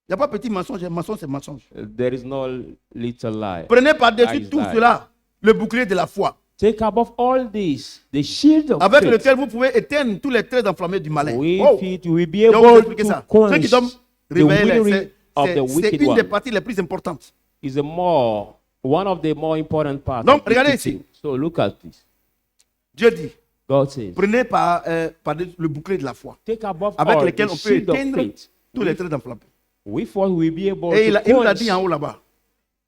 Il n'y a pas petit mensonge, mensonge c'est mensonge. There is no little lie. Prenez par-dessus Aïe, tout aïe. cela le bouclier de la foi, Take above all this the shield of avec faith. lequel vous pouvez éteindre tous les traits enflammés du malin. With Oh. it, you will be Je vais vous able expliquer to ça. Ceux qui quench doivent the réveiller, withering of the c'est wicked une des one. parties les plus importantes. Is one of the more important parts. Donc, of the regardez teaching. ici. So look at this. Dieu dit, God says, prenez par le bouclier de la foi, take above avec all lequel the on peut shield of éteindre faith. tous les traits enflammés. With what we will be able Et to il nous a quench dit en haut là-bas,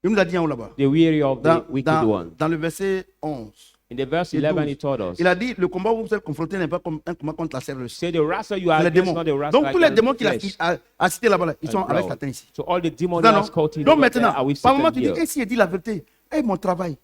Il nous a dit en haut là-bas. the weary of the wicked one. Dans le verset 11. In the verse et 11, 12, he told us, il a dit, le combat où vous êtes confronté n'est pas comme un combat contre la chair et le sang. say the wrestle you are C'est les against, démons. not the wrestle Donc tous les against démons qu'il flesh a cités là-bas, ils sont and avec blood. Satan ici. So all the demons C'est ça, that non? are quoted Donc over there maintenant, are with par moment Satan tu dis, here. et si il dit la vérité, mon travail,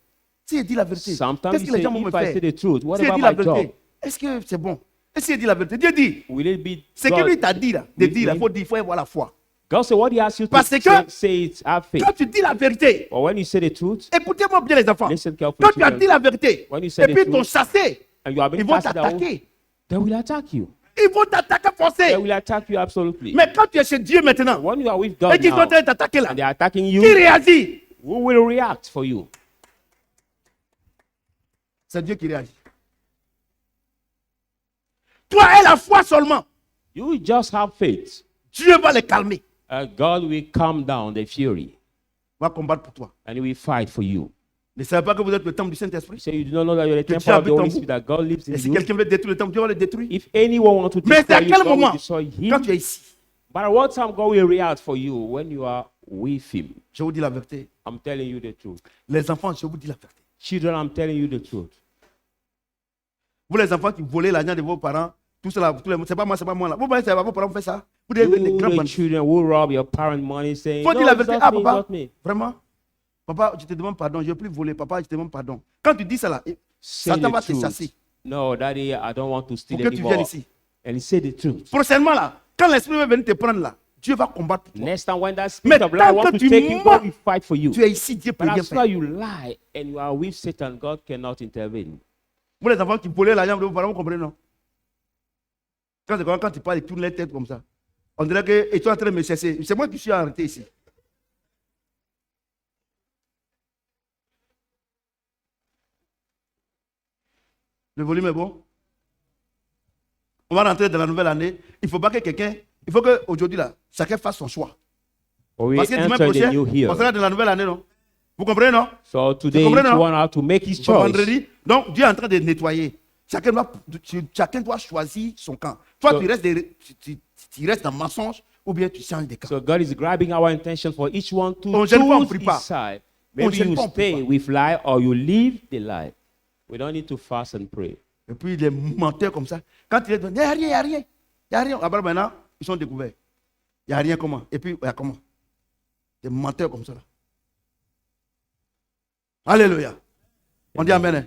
si il dit la vérité, Sometimes qu'est-ce you que les say, gens vont me if I say faire? the truth, what Si il about dit la my job? vérité, est-ce que c'est bon? Et si il dit la vérité, Dieu dit, Will it be ce que God? lui t'a dit là, de Will- dire, il will- faut dire, il faut avoir la foi. God said, what he asks you to Parce que- say it, have faith. Quand tu dis la vérité, But when you say the truth, écoutez-moi bien les enfants, listen carefully, quand tu as children. dit la vérité, When you et say the puis ils t'ont truth, chassé, and you have ils been vont cast out, t'attaquer. they will attack you. Ils vont t'attaquer forcé. They will attack you absolutely. Mais quand tu es chez Dieu maintenant, When you are with et God qu'ils sont en now, train de t'attaquer là, and they are attacking qui you, réagit? who will react for you? C'est Dieu qui réagit. Toi et la foi seulement, You will just have faith. Dieu va les calmer. God will calm down the fury, Va combattre pour toi. and he will fight for you. Ne savez pas que vous êtes le temple du Saint-Esprit? You say you do not know that you're the Que temple of the Dieu habite en Holy vous. Spirit, that God lives in Et si you. quelqu'un veut détruire le temple, Dieu va le détruire. If anyone wants to Mais c'est destroy à you, quel God will moment? destroy Quand him. tu es ici, But at what time God will react for you when you are with him? je vous dis la vérité. I'm telling you the truth. Les enfants, je vous dis la vérité. Children, I'm telling you the truth. Vous les enfants qui volez l'argent de vos parents, tout cela, c'est pas moi là. Vous voyez, c'est vos parents font ça. Vous devez des You, grands the bandits. children, will rob your parent money saying, Faut no, dire la it's vérité. not Ah me, it's papa, not me. vraiment? Papa, je te demande pardon. Je ne veux plus voler. Papa, je te demande pardon. Quand tu dis ça là, Say Satan the va te truth. chasser No, daddy, I don't want to pour steal que tu viennes anymore. ici. And he said the truth. Prochainement là, quand l'esprit va venir te prendre là, Dieu va combattre pour toi. Next time when that Mais spirit of tant lie wants que to tu take you, mens, God will fight for you. Tu es ici, Dieu peut But rien as soon as faire. you lie and you are with Satan, God cannot intervene. Vous les enfants qui volaient l'argent de vos parents, vous comprenez non? Quand tu parles, ils tournent les têtes comme ça. On dirait qu'ils sont en train de me chercher. C'est moi qui suis arrêté ici. Le volume est bon? On va rentrer dans la nouvelle année. Il ne faut pas que quelqu'un... Il faut qu'aujourd'hui, là, chacun fasse son choix. Or we Parce que dimanche enter the prochain, new on year. sera dans la nouvelle année, non? Vous comprenez, non? So today, comprenez, each non? one has to make his Pour choice. vendredi. Donc, Dieu est en train de nettoyer. Chacun doit choisir son camp. Toi, So- tu restes dans le mensonge ou bien tu changes de camp. So God is grabbing our intention for each one to On gêne pas, on choose prie his pas. side. On Maybe gêne you pas, on prie stay pas. with lie or you leave the lie. We don't need to fast and pray. Et puis, les menteurs comme ça. Quand il est devant, il n'y a rien, il n'y a rien. Il n'y a rien. Après, maintenant, ils sont découverts. Il n'y a rien comment. Et puis, il y a comment. Des menteurs comme ça. Là. Alléluia. On dit Amen. Hein?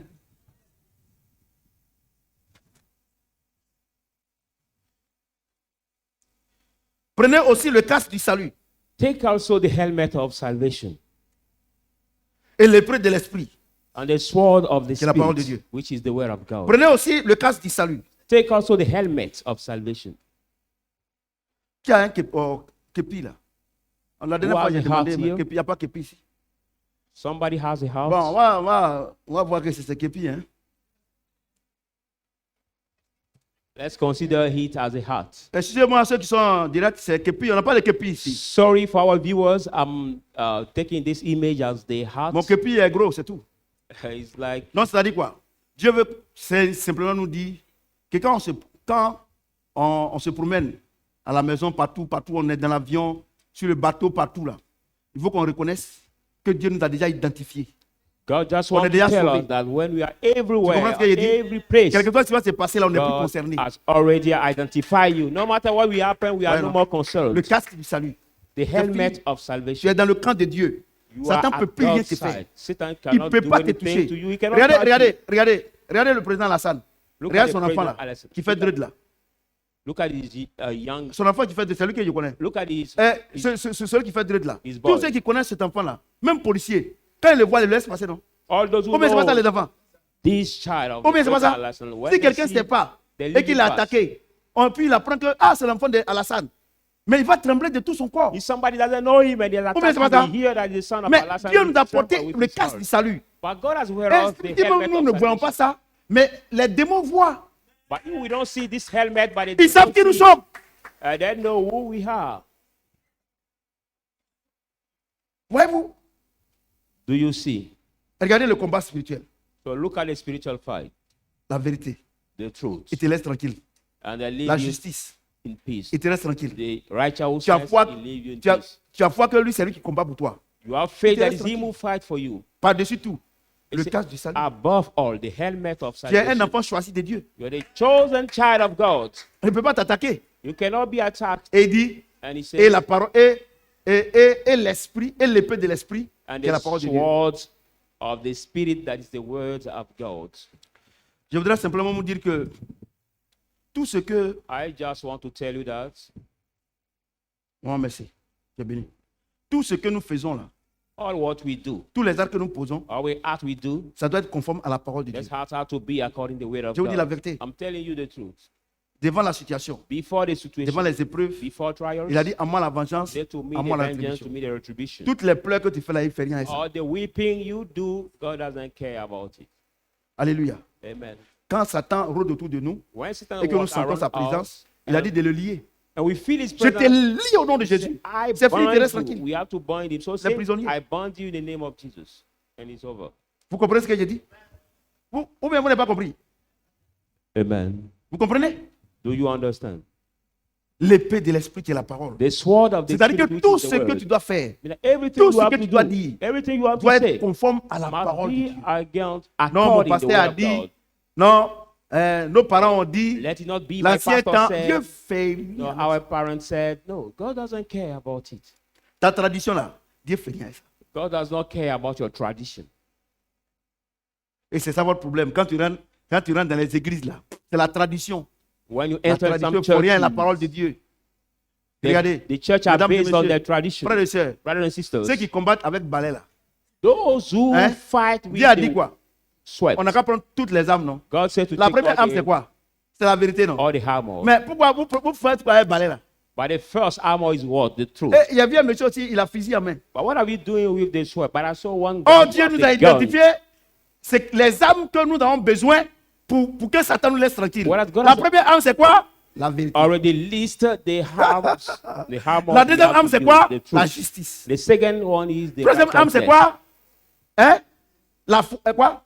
Prenez aussi le casque du salut Take also the helmet of salvation et l'épée de l'esprit. and the sword of the C'est la parole de Spirit, Dieu. which is the word of God. Prenez aussi le casque du salut. Take also the helmet of salvation. Qui a un képi là? La dernière Who fois, has j'ai a demandé, heart mais here? képi, il n'y a pas képi ici. Somebody has a Bon, house. on va voir que c'est ce képi. Hein? Let's consider it as a heart. Excusez-moi, ceux qui sont en direct, c'est képi. On n'a pas de képi ici. Sorry for our viewers. I'm taking this image as the heart. Mon képi est gros, c'est tout. It's like Donc, c'est-à-dire quoi? Dieu veut simplement nous dire que quand on se promène à la maison, partout, on est dans l'avion, sur le bateau, partout là, il faut qu'on reconnaisse que Dieu nous a déjà identifiés. God just On wants est to déjà tell sauvés. us that when we are Tu everywhere, comprends ce qu'il dit? every place, Quelquefois, ce qui va se passer là, on n'est plus God concerné. has already identified you. No matter what will happen, we are Ouais, no non. more Le concerned. casque du salut. The helmet fille, of Tu salvation. es dans le camp de Dieu. You Satan are ne peut at plus rien God's te faire. side. Satan Il ne cannot peut do pas te anything toucher. to you. He cannot Regardez, touch you. regardez le président Alassane. Look Regarde at son the enfant là, president Alassane. qui fait Look at- dread là. Look at his young. Son enfant qui fait dread, c'est lui que je connais. Look at his. Celui qui fait dread là. His Tous boy. ceux qui connaissent cet enfant là, même policier, quand ils le voient, ils le laissent passer, non? All those who Combien c'est pas ça les know enfants? this child of Combien the c'est pas president ça? Alassane, when Si they quelqu'un ne see sait pas the et living qu'il l'a pass, attaqué, puis il apprend que c'est l'enfant d'Alassane. Mais il va trembler de tout son corps. if somebody doesn't know him and they're Combien c'est attacking, pas ça? they hear that the son of Mais Alassane Dieu will nous a tremble porté with le his casque heart. du salut. But God has wear Et us the effectivement, helmet nous ne of voyons pas salvation. ça, mais les démons voient. But if we don't see this helmet, but Ils savent qui nous sommes. they know who we are. Voyez-vous? Do you see? Regardez le combat spirituel, So look at the spiritual fight, la vérité. the truth, Il te laisse tranquille. and they leave La you justice, in peace. il te laisse tranquille. The righteousness Tu as foi, will leave you in tu as, peace. tu as foi que lui, c'est lui qui combat pour toi. You have faith te that laisse is Him tranquille. who fight for you. Par-dessus tout, It le says, casque du salut. above all, the helmet of Tu es un salvation. enfant choisi de Dieu. You're the chosen child of God. Il ne peut pas t'attaquer. You cannot be attacked. Et il dit, And He et says, la parole, et l'esprit, et l'épée de l'esprit, and qui est la the parole de Dieu. sword of the Spirit, that is the word of God. Je voudrais simplement vous dire que tout ce que... I just want to tell you that Oh, merci. Tu es béni. Tout ce que nous faisons là, all what we do, tous les actes que nous posons, all we act we do, ça doit être conforme à la parole de Dieu. that's how to be according to the word of Je vous dis la God. vérité. I'm telling you the truth. Devant la situation, Before the devant situation, les épreuves, before trials, il a dit à moi la vengeance, say to me à moi the la vengeance, to rétribution. me the retribution. Toutes les pleurs que tu fais là, il ne fait rien à ça. All the weeping you do, God doesn't care about it. Alléluia. Amen. Quand Satan rôde autour de nous When Satan et que nous walks sentons sa around présence, us, il a dit de le lier. and we feel His Je te presence, lie au nom de say, Jésus. I C'est fini, tu restes bind you. tranquille. We have to bind him. So Les say, prisonniers. I bind you in the name of Jesus. And it's over. Vous comprenez ce que j'ai dit? Ou bien vous n'avez pas compris? Amen. Vous comprenez? Do you understand? L'épée de l'esprit qui est la parole. The sword of the C'est-à-dire Spirit, que tout which is ce the que word. tu dois faire I mean, everything tout you ce have que to tu dois do, dire everything you have to doit être say, conforme à la must parole de be Dieu. against, Non, mon according to the pasteur a word of dit, God. non, nos parents ont dit, Let it not be my l'ancien pastor temps, said, Dieu fait no, rien avec our ça. parents said, no, God doesn't care about it. Ta tradition là, Dieu fait rien avec ça. God does not care about your tradition. Et c'est ça votre problème. Quand tu rentres dans les églises là, c'est la tradition. When you La enter tradition, some il faut rien à la churches, parole de Dieu. Regardez, the church are mesdames et based on messieurs, their tradition. frères et sœurs, Brothers and sisters, ceux qui combattent avec balai là, those who Hein? fight with Dieu a dit the quoi? sweat, On n'a qu'à prendre toutes les armes, non? God said to La take première arme, c'est all quoi? C'est la vérité, non? the armor. Mais pourquoi vous faites quoi avec balai là? But the first armor is what? The truth. Et il y a vu un monsieur aussi, il a fusil en main. But what are we doing with the sword? But I saw one Oh, guy Dieu with nous a a gun. identifié. C'est les armes que nous avons besoin pour que Satan nous laisse tranquille. What has God La has- première arme, c'est quoi? La vérité. Already listed the arms. The armor La you deuxième have arme, to c'est use, quoi? the La truth. justice. The second one is the Troisième arme, c'est righteousness. quoi? Hein? Quoi?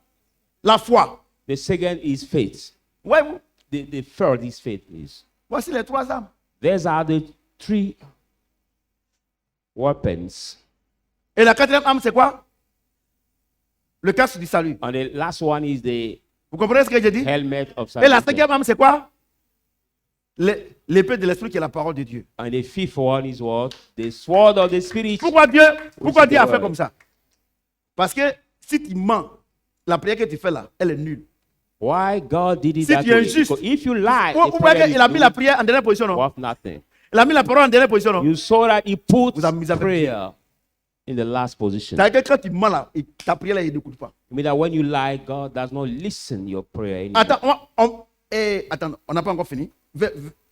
La foi. The second is faith. Ouais, vous. The third is faith. Please. Voici les trois armes. These are the three weapons. Et la quatrième arme, c'est quoi? Le casque du salut. And the last one is the Vous comprenez ce que j'ai dit? helmet of Et la salvation. cinquième arme, c'est quoi? L'épée de l'esprit qui est la parole de Dieu. And the fifth one is what? The sword of the Spirit. Pourquoi Dieu a fait word. comme ça? Parce que si tu mens, la prière que tu fais là, elle est nulle. Why God did it Si that tu es way? injuste, Because if you lie, Vous the voyez prayer qu'il you a mis la do prière en dernière position, non? worth nothing. Il a mis la parole en dernière position, non? You saw that he put Vous avez mis avec prayer in the last position. C'est-à-dire que quand tu mens là, ta prière là, il n'écoute pas. I mean that when you lie, God does not listen your prayer anymore. Attends, on n'a pas encore fini.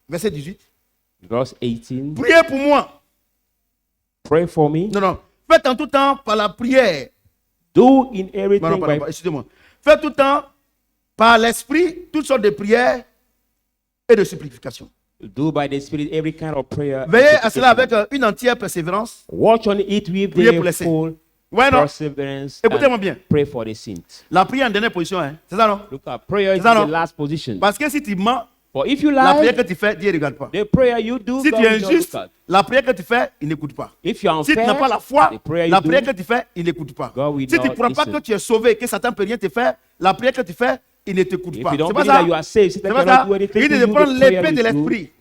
Verset 18. Verse 18. Priez pour moi. Pray for me. Non. Faites en tout temps par la prière. Do in everything Non, by pardon, excusez-moi. Faites tout le temps par l'esprit toutes sortes de prières et de supplications. do by the Spirit every kind of prayer. and Veillez à cela supplication. avec une entière persévérance. Watch on it with Priez pour les the saints. full Ouais, non? perseverance. Écoutez-moi And bien. pray for the saints. La prière en dernière position, hein? C'est ça, non? Look at prayer is ça, in non? the last position. Parce que si tu mens, For if you la prière lie, que tu fais, Dieu ne regarde pas. the prayer you do, Si God tu es will not injuste, look at. la prière que tu fais, il n'écoute pas. If you are Si tu n'as unfair, pas la foi, the prayer you la do, prière que tu fais, il n'écoute pas. God will Si tu ne not crois pas listen. que tu es sauvé, que Satan ne peut rien te faire, la prière que tu fais, il ne t'écoute if pas. you don't C'est pas believe that you ça? are saved, C'est Satan pas cannot ça? do anything Il to dit you. de The prendre prayer l'épée de you do, l'esprit.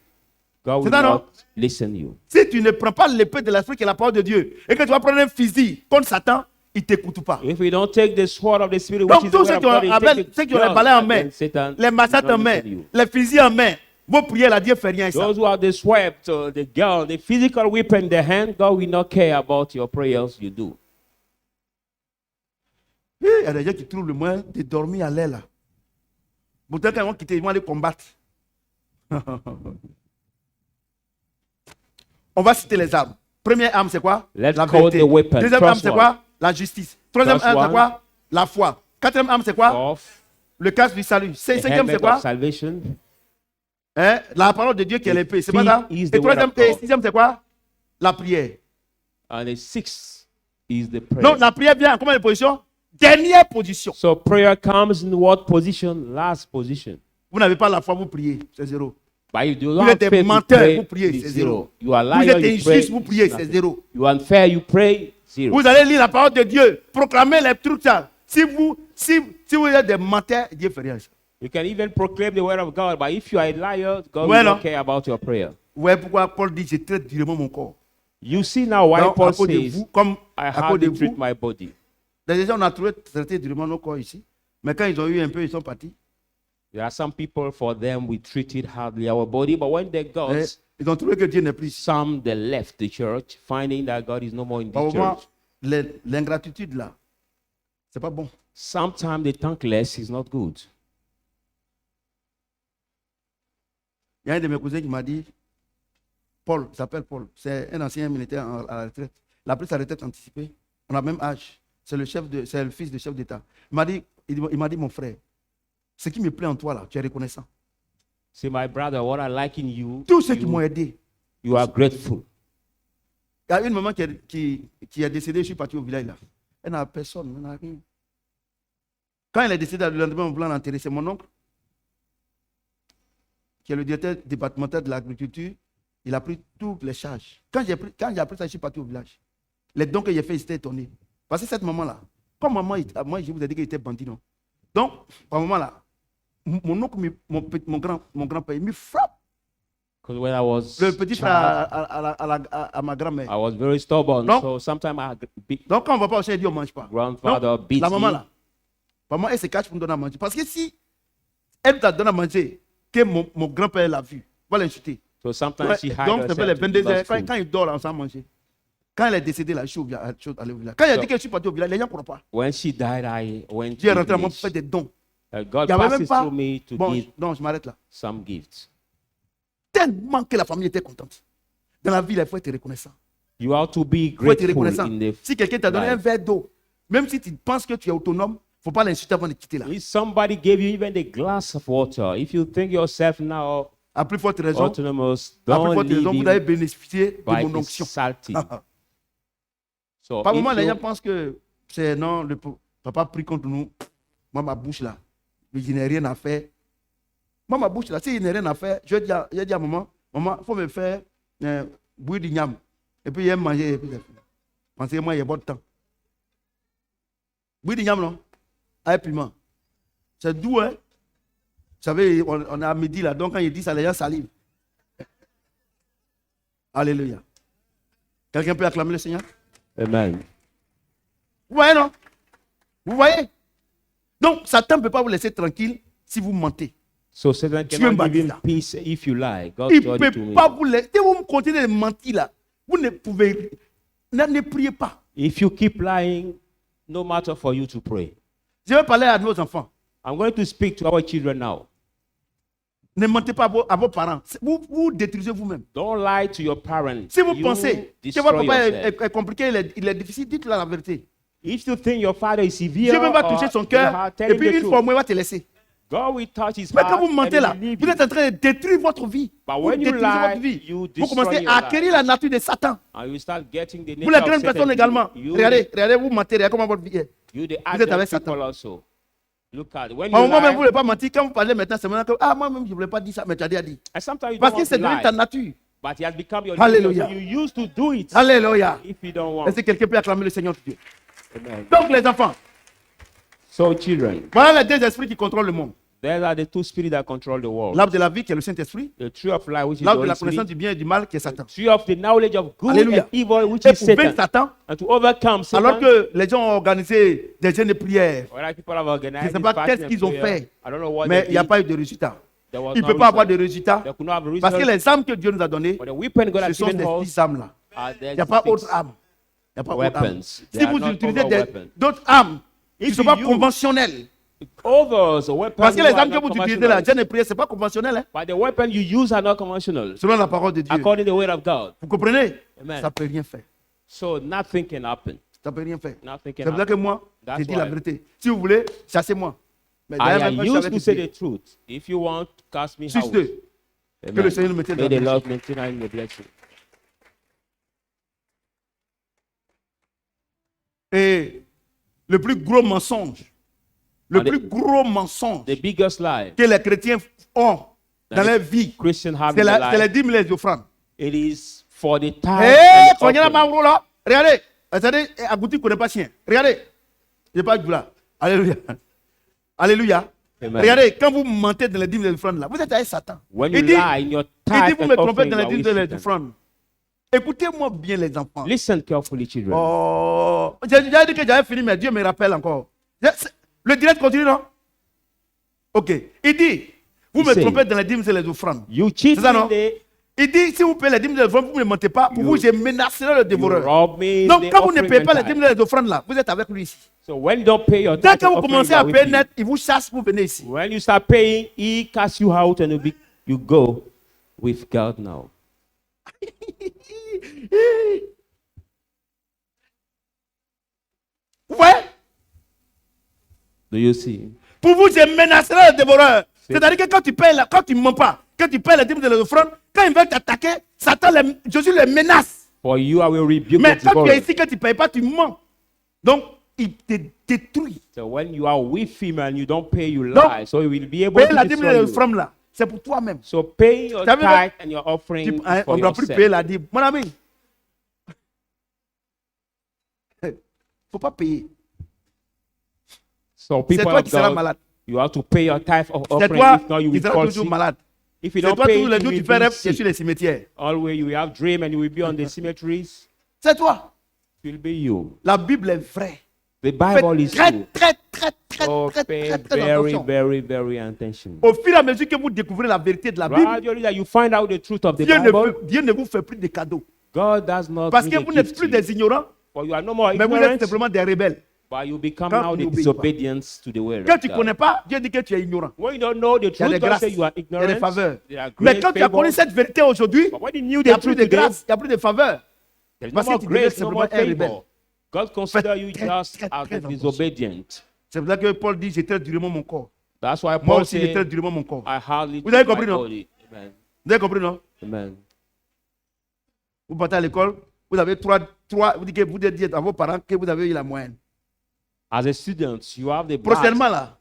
God will C'est ça, non? not listen you. Si tu ne prends pas l'épée de l'esprit qui est la parole de Dieu et que tu vas prendre un fusil contre Satan, il ne t'écoute pas. If we don't take the sword of the Spirit, which Donc is the tous word ceux of qui ont, God, and take it, ceux qui ont les God, balais en and main, then Satan les machettes will en not main, listen you. les fusils en main, vos prières, là, Dieu ne fait rien. Ça. Those who have the sword, the gun, the physical weapon in their hand, God will not care about your prayers you do. Il y a des gens qui trouvent le moyen de dormir à l'air là. Pourtant, quand ils vont quitter, ils vont aller combattre. On va citer les armes. Première arme, c'est quoi? Let's La call vérité. the weapon. Deuxième arme, First c'est one. quoi? La justice. Troisième First arme, c'est one. quoi? La foi. Quatrième arme, c'est quoi? Of Le casque du salut. the Cinquième, helmet c'est quoi? of salvation. Hein? La parole de Dieu qui est l'épée. C'est pas ça? Is Et the word troisième of et God. sixième, c'est quoi? La prière. And the sixth is the prayer. Non, la prière vient en combien de positions? Dernière position. So prayer comes in what position? Last position. Vous n'avez pas la foi, vous priez. C'est zéro. But you do Vous not êtes des faith, you menteurs, pray, vous priez, it's c'est zero. zéro. You are Vous liar, êtes you pray, injuste, vous priez, it's c'est nothing. zéro. You are unfair, you pray, Zero. Vous allez lire la parole de Dieu, proclamer les trucs là. Si vous êtes des menteurs, Dieu ne fait rien. You can even proclaim the word of God, but if you are a liar, God Ouais, will non? not care about your prayer. Ouais, pourquoi Paul dit, je traite durement mon corps. You see now why Donc, Paul à cause de says, vous, comme I à cause have de to treat vous, my body. déjà on a trouvé traité durement nos corps ici. Mais quand ils ont eu un peu, ils sont partis. There are some people, for them, we treated hardly our body, but when they got Et ils ont trouvé que Dieu n'est plus ici. some, they left the church, finding that God is no more in the Au moins, church. l'ingratitude là, c'est pas bon. Sometimes the thankless is not good. Il y a un de mes cousins qui m'a dit, Paul, il s'appelle Paul, c'est un ancien militaire à la retraite. Il a pris sa retraite anticipée. On a le même âge. C'est le fils du chef d'État. Il m'a dit, mon frère, ce qui me plaît en toi là, tu es reconnaissant. See, my brother, what I like in you, Tous ceux qui m'ont aidé. you are grateful. Il y a une maman qui est décédée, je suis parti au village là. Elle n'a personne, elle n'a rien. Quand elle est décédée, le lendemain, on voulait l'enterrer. C'est mon oncle, qui est le directeur départemental de l'agriculture. Il a pris toutes les charges. Quand j'ai appris ça, je suis parti au village. Les dons que j'ai fait, ils étaient étonnés. Parce que cette maman-là, comme maman, moi, je vous ai dit qu'il était bandit, non? Donc, par moment là, mon oncle, mon grand-père, il me frappe. Because when I was Le petit frère child, à ma grand-mère. I was very stubborn, Donc- so sometimes I Donc, quand on ne va pas au chien, il dit on ne mange pas. grandfather Donc, beats la maman me. là, maman, elle se cache pour me donner à manger. Parce que si elle t'a donné à manger, que mon grand-père l'a vu, va l'insulter. So sometimes Ouais, she hides donc, ça fait les herself to 22 give heures. us food. Quand il dort là, on s'en manger. Quand elle est décédée, là, je suis allé au village. Quand il a So- dit que je suis parti au village, les gens ne croient pas. When she died, I went Dieu est to rentré à the moi pour village. faire des dons. God Il y avait même passes pas. through me to Bon, give non, je m'arrête là. some gifts. Tellement que la famille était contente. Dans la vie, il faut être reconnaissant. You have to be Il faut être grateful reconnaissant. in the Si quelqu'un t'a donné un life. verre d'eau, même si tu penses que tu es autonome, il ne faut pas l'insulter avant de quitter là. If somebody gave you even a glass of water, if you think yourself now À plus forte raison, autonomous, à plus don't forte raison, leave vous avez him bénéficié de by mon onction. insulting. So Par if moment, les gens you- pensent que c'est non, papa prie contre nous. Moi, ma bouche là, je n'ai rien à faire. Moi, ma bouche là, si je n'ai rien à faire, je dis à maman, il faut me faire bouillir du gnam. Et puis, il aime manger. Et puis, pensez moi, il y a bon temps. Bouillir du gnam, non? Avec piment. C'est doux, hein? Vous savez, on est à midi là, donc quand il dit ça, les gens salivent. Alléluia. Quelqu'un peut acclamer le Seigneur? Amen. Vous voyez, non? Vous voyez? Donc, Satan ne peut pas vous laisser tranquille si vous mentez. So Satan Dieu cannot m'a give dit him ça. peace if you lie. God Il ne told it to peut me. pas vous laisser. Si vous continuez de mentir là, vous ne pouvez. Ne priez pas. If you keep lying, no matter for you to pray. Je vais parler à nos enfants. I'm going to speak to our children now. Ne mentez pas à vos parents. Vous détruisez vous-même. Don't lie to your parents. Si vous You pensez que destroy votre papa yourself. est compliqué, il est difficile, dites-lui la vérité. If you think your father is severe, Dieu même va or toucher son you cœur are et telling puis the une truth, fois au moins il va te laisser. God will touch his Mais heart quand vous mentez and là, he will leave vous you. êtes en train de détruire votre vie. But Vous when you détruisez lie, votre vie. you Vous destroy commencez your à life. acquérir la nature de Satan. And you start getting the Vous, les nature of grandes Satan. personnes également. You, Regardez, vous mentez, regardez comment votre vie est. you the êtes adult avec people Satan. also. Look at it. When Par you moment même, lie, vous ne voulez pas mentir. Quand vous parlez maintenant, c'est maintenant que, moi-même, je ne voulais pas dire ça, mais tu as déjà dit. and sometimes you Parce don't que want c'est to devenu lie, ta nature. but it has become your Hallelujah. nature. You used to do it. Alléluia. If you don't want. Est-ce que quelqu'un peut acclamer le Seigneur Dieu? Amen. Donc, les enfants, So children, voilà les deux esprits qui contrôlent le monde. there are the two spirits that control the world. L'arbre de la vie, qui est le Saint-Esprit. The tree of life, which is the L'arbre de Holy la Spirit. connaissance du bien et du mal, qui est Satan. Tree of the knowledge of good Hallelujah. and evil, which Et is pour vaincre Satan. Satan, And to overcome Satan, alors que les gens ont organisé des jeûnes de prière, whether people have organized je ne sais this pas fasting qu'est-ce and qu'ils ont prayer, fait, I don't know what mais they il n'y a did. pas eu de résultat. There was Il ne no peut pas avoir de result. résultat They could not have parce que result. les âmes que Dieu nous a données, But the weapon God ce has sont given des us six âmes-là. are Il n'y a pas six autre âme. Il n'y a pas autre âme. weapons. Si They are vous not utilisez other weapons. d'autres âmes qui ne If sont you pas use conventionnelles, Others, a weapon parce que you les are âmes que not vous utilisez conventional. là, jeûne et prière, ce n'est pas conventionnel, hein, But the weapon you use are not conventional. selon la parole de Dieu. According to the word of God. Vous comprenez? Amen. Ça ne peut rien faire. So nothing can happen. Ça ne peut rien faire. Nothing C'est can pour ça que happen. moi, That's j'ai dit la why vérité. Si vous voulez, chassez-moi. Mais I d'ailleurs, am même quand je used suis to avec say Dieu, the truth. If you want, cast me Juste out. deux. Amen. Que le Seigneur nous mette dans May the la Lord maintain and bless you. Et le plus gros mensonge, le And plus gros mensonge The biggest lie que les chrétiens ont dans that leur the vie, Christian have c'est in their les life, 10 000 offrandes. it is for the tithe Hé, and soignez la offering. main là. Regardez, Attendez, Agouti ne connaît pas chien. Regardez. Je parle du là. Alléluia. Alléluia. Amen. Regardez, quand vous mentez dans les dîmes et les offrandes là, vous êtes avec Satan. When Il you dit, lie in your il dit, tithe vous and me trompez offering, dans you les are dîmes with et les Satan. offrandes. Écoutez-moi bien les enfants. Listen carefully, children. Oh, j'ai déjà dit que j'avais fini, mais Dieu me rappelle encore. Le direct continue, non? Ok. Il dit, vous Il me sait. trompez dans les dîmes et les offrandes. You cheat C'est ça, non? me, they- Il dit, si vous payez les dîmes et les offrandes, vous ne me mentez pas. Pour You- vous, je menacerai le you dévoreur. rob me, Donc, the quand vous ne offering payez and pas les tithe. dîmes et les offrandes là, vous êtes avec lui ici. So when you don't pay your Dès tithe que and vous offering, commencez you à are with payer me. net, il vous chasse pour venir ici. When you start paying, he casts you out and you go with God now. Vous voyez? Do you see? Pour vous, je menacerai le dévoreur. C'est-à-dire que quand tu payes, quand tu ne mens pas, quand tu payes les dîmes et les offrandes, quand ils veulent t'attaquer, Satan, Jésus les menace. For you, I will rebuke Mais the quand tu es devourer. ici, quand tu ne payes pas, tu mens. Donc, il te détruit. So when you are with him and you don't pay, you Donc, lie. So he will be able Payer to la dîme et destroy les you. offrandes là, c'est pour toi-même. So pay your Ça veut dire- tithe and your offering On for ne doit plus yourself. payer la dîme. Mon ami, il ne faut pas payer. So C'est people toi of qui seras God, malade. you have to pay your tithe or C'est offering. toi If not, you qui will seras fall toujours sick. malade. If you C'est don't toi pay, tous you les jours will tu fais be rêve, tu es sick. sur les cimetières. Always you will have dream and you will be on the cemeteries. C'est toi. It will be you. La Bible est vraie. The Faites Bible is très, true. très, très, très, So très, pay très, très very, attention. very, very attention. Au fur et à mesure que vous découvrez la vérité de la Bible, Gradually that you find out the truth of the Dieu Bible, ne vous fait plus de cadeaux. God does not Parce bring que a vous n'êtes gift plus to you. des ignorants, For you are no more mais vous êtes ignorant, simplement des rebelles. but you become Quand now tu the n'obéis pas. disobedience to the word Quand of tu ne God. connais pas, Dieu dit que tu es ignorant. When you don't know the Il y a truth, des God grâces, says you are il y a des ignorant. faveurs. There are Mais great quand tu as connu favors. cette vérité aujourd'hui, But when you knew il n'y a the plus truth de today, grâce, il n'y a plus de faveur. there's no Parce que more tu deviens grace, no simplement more un rebelle. favor. God consider you très, just très, as très a attention. disobedient. C'est pour ça que Paul dit, j'ai très durement mon corps. That's why Moi Paul aussi, j'ai très said, durement mon corps. I hardly Vous avez keep my compris, non? body. Amen. Vous avez compris, non? Amen. Vous partez à l'école, vous avez vous dites que vous dites à vos parents que vous avez eu la moyenne. As a student, you have the Prochainement, bad là,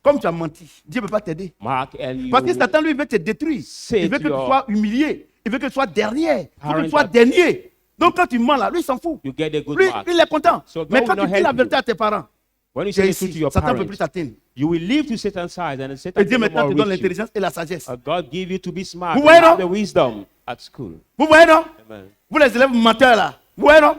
comme tu as menti, Dieu ne peut pas t'aider. mark and you Parce que Satan, lui, veut te détruire. say Il veut to que tu your sois humilié. Il veut que tu sois dernier. Il veut que parents tu sois that- dernier. Donc, quand tu mens là, lui, il s'en fout. you get a good Lui, mark. il est content. So God Mais will quand not tu dis la help vérité you. à tes parents, When you tu es say the truth to ici. your Satan ne peut parents, plus t'atteindre. you will leave to Satan's side and Satan Et Dieu can no maintenant more te donne reach you. l'intelligence et la sagesse. God give you to be smart. Vous You voyez, have non? the wisdom at school. Vous voyez, non? Amen. Vous, les élèves menteurs là. Vous voyez, non?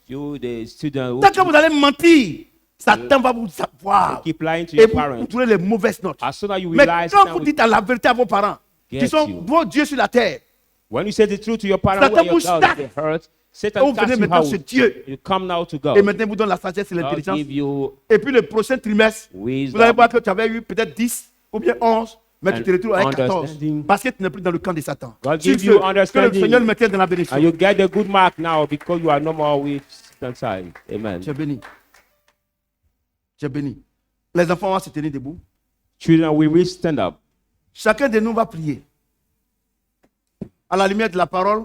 You, the student who Tant que vous allez mentir, Satan va vous savoir. keep lying to Et your vous parents, trouverez les mauvaises notes. as soon as you will Mais lie, quand Satan vous will dites la vérité à vos parents, qui get sont you. vos dieux sur la terre, When you say the truth to your parents, Satan who are your vous God, chasse. they hurt. et Satan vous casts venez you maintenant out. chez Dieu. You come now to Et God. maintenant, vous donne la sagesse et God l'intelligence. give you Et puis le prochain trimestre, vous allez wisdom voir que tu avais eu peut-être 10 ou bien 11, mais tu and te retrouves avec 14. understanding. Parce que tu n'es plus dans le camp de Satan. God Sur give ce, you que le understanding. Seigneur me tienne dans la and bénédiction. you get the good mark now because you are no more with Satan's side. Amen. Tu es béni. Tu es béni. Les enfants vont se tenir debout. Children, we will stand up. Chacun de nous va prier. À la lumière de la parole,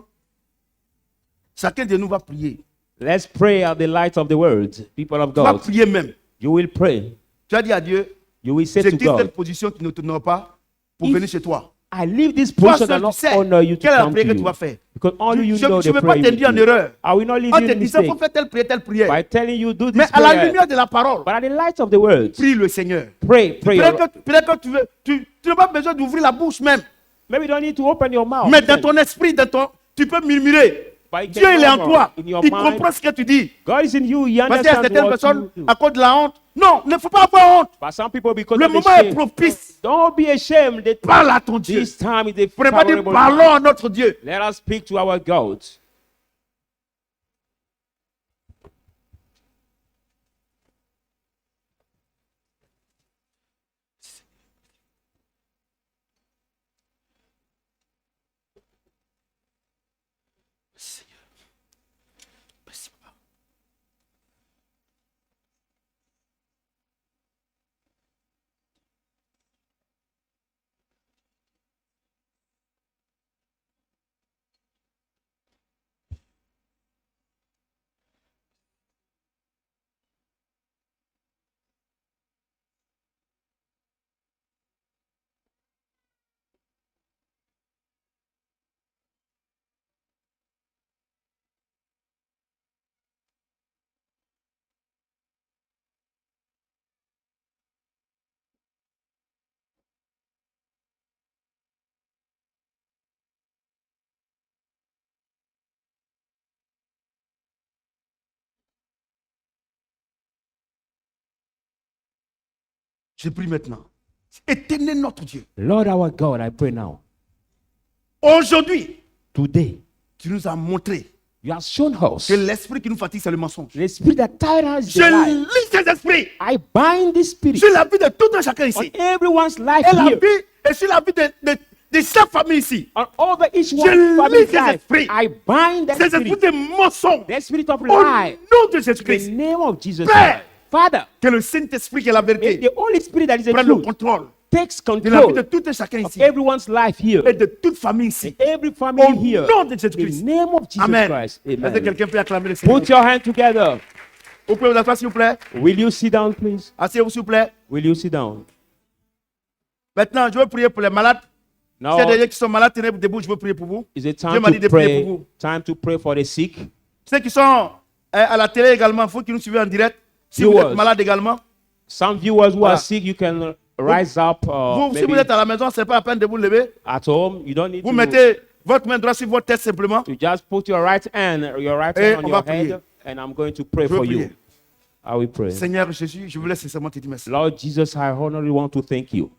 chacun de nous va prier. Let's pray at the light of the word, people of Tu vas God. prier même. You will pray. Tu as dit à Dieu, You will say je to quitte cette God, position qui ne t'honore pas pour If venir chez toi. I leave this Toi position seul, and tu not sais honor you to quelle est la come prière to que tu vas you. faire. Because only you Je know ne the vais pas prayer you t'induire en do. erreur. I will not leave En you te in disant, il faut mistake faire telle prière. by telling you do Mais this à la prayer. lumière de la parole, But at the light of the word, prie le Seigneur. pray your, Peut-être que tu n'as pas besoin d'ouvrir la bouche même. maybe you don't need to open your mouth. Mais dans ton esprit, tu peux murmurer. But you Dieu, can il est en murmur toi. in your Il mind. comprend ce que tu dis. God is in you. He Parce qu'il y a understands certaines what personnes, you do. à cause de la honte. Non, il ne faut pas avoir honte. But some people, because Le of the moment est shame, propice. don't be ashamed. That Parle à ton Dieu. this time is the Vous ne pas dire, favorable parlons time. à notre Dieu. Let us speak to our God. Seigneur, merci, Papa. Je prie maintenant. Éternel notre Dieu. Lord our God, I pray now. Aujourd'hui, Today, tu nous as montré you have shown us que l'esprit qui nous fatigue, c'est le mensonge. the spirit that tired us Je the life. lis ces esprits I bind this spirit sur la vie de tout un chacun on ici. everyone's life Et la here, vie, et sur la vie de chaque famille ici. on over each Je one family lis ces life. esprits. I bind that Ces esprits spirit, de mensonge. the spirit of Au lie, nom de in the Jésus-Christ. name of Jesus Père, Christ. Father, que le Saint-Esprit qui est la may vérité the Holy Spirit that is the prenne le truth contrôle takes de la vie de control tout un chacun of ici. everyone's life here, Et de toute famille ici. every Au family here, nom de in the Jésus-Christ. name of Jesus Amen. Christ. Est-ce que Amen. quelqu'un peut acclamer le Seigneur? Put your hand together. Vous pouvez vous asseoir s'il vous plaît. Will you sit down, please? Asseyez-vous s'il vous plaît. Will you sit down? Maintenant, je veux prier pour les malades. Now, S'il y a des gens qui sont malades, tenez debout, je veux prier pour vous. is it Dieu time m'a dit de to prier pray? pour vous. Time to pray for the sick. Ceux qui sont à la télé également, il faut qu'ils nous suivent en direct. Si vous Viewers. êtes malade également, Some viewers who Voilà. are sick, you can rise up. vous, si Maybe vous êtes à la maison, ce n'est pas la peine de vous lever. at home, you don't need Vous to. mettez votre main droite sur votre tête simplement. You just put your right hand Et on on your va prier. head, and I'm going to pray Je veux for you. prier. I will pray. Seigneur Jésus, je voulais sincèrement te dire merci. Lord Jesus, I honorably want to thank you.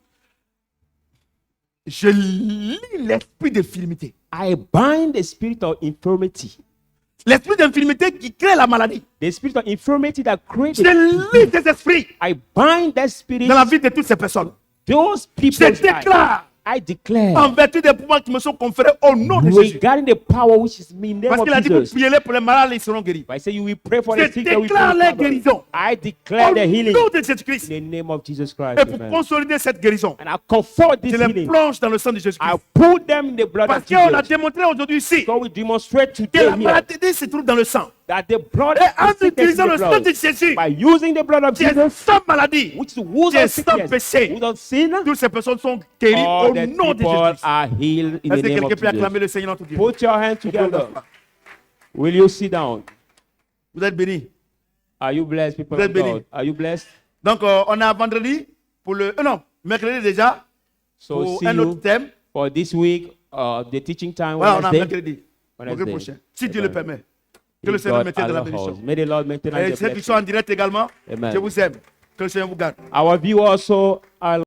Je lis l'esprit d'infirmité. I bind the spirit of infirmity, L'esprit d'infirmité qui crée la maladie. the spirit of infirmity that creates. Je lis ces esprits I bind that spirit. dans la vie de toutes ces personnes. Those Je people. déclare I declare. en vertu des pouvoirs qui me sont conférés au nom de Jésus. Regarding the power which is me in the name Parce of qu'il a dit, vous Jesus. priez pour les malades, ils seront guéris. I say you will pray for Je the sick. They will déclare be la recovered. guérison. I declare the Au healing nom de in Jésus-Christ. the name of Jesus Christ. Et pour Amen. consolider cette guérison, And I comfort this je les healing. plonge dans le sang de I Jésus-Christ. put them in the blood Parce of qu'on a Jesus. démontré aujourd'hui ici So we demonstrate que today la here maladie se trouve dans le sang. that the blood Et en is sickness in utilisant the le sang blood. de Jésus, By using the blood of qui est Jesus, sans maladie, which is without qui est sans sickness, péché, without sin, toutes ces personnes sont guéries all au the nom de people Jésus-Christ. are healed in Est-ce the que name quelqu'un of peut acclamer Jesus. le Seigneur notre Dieu? Put your hands together. Will you sit down? Vous êtes bénis. Are you blessed, people Vous of êtes bénis. God? Are you blessed? Donc, on a vendredi pour le. Non, mercredi déjà So pour see un autre you thème. for this week, the teaching time Voilà, on a Wednesday. mercredi. Mercredi Wednesday. prochain. Si Dieu le Amen. permet. Que le If Seigneur God mette de la allows. bénédiction. May the Lord maintain Et the ceux qui sont blessing. en direct également, Amen. je vous aime. Que le Seigneur vous garde. Our view also are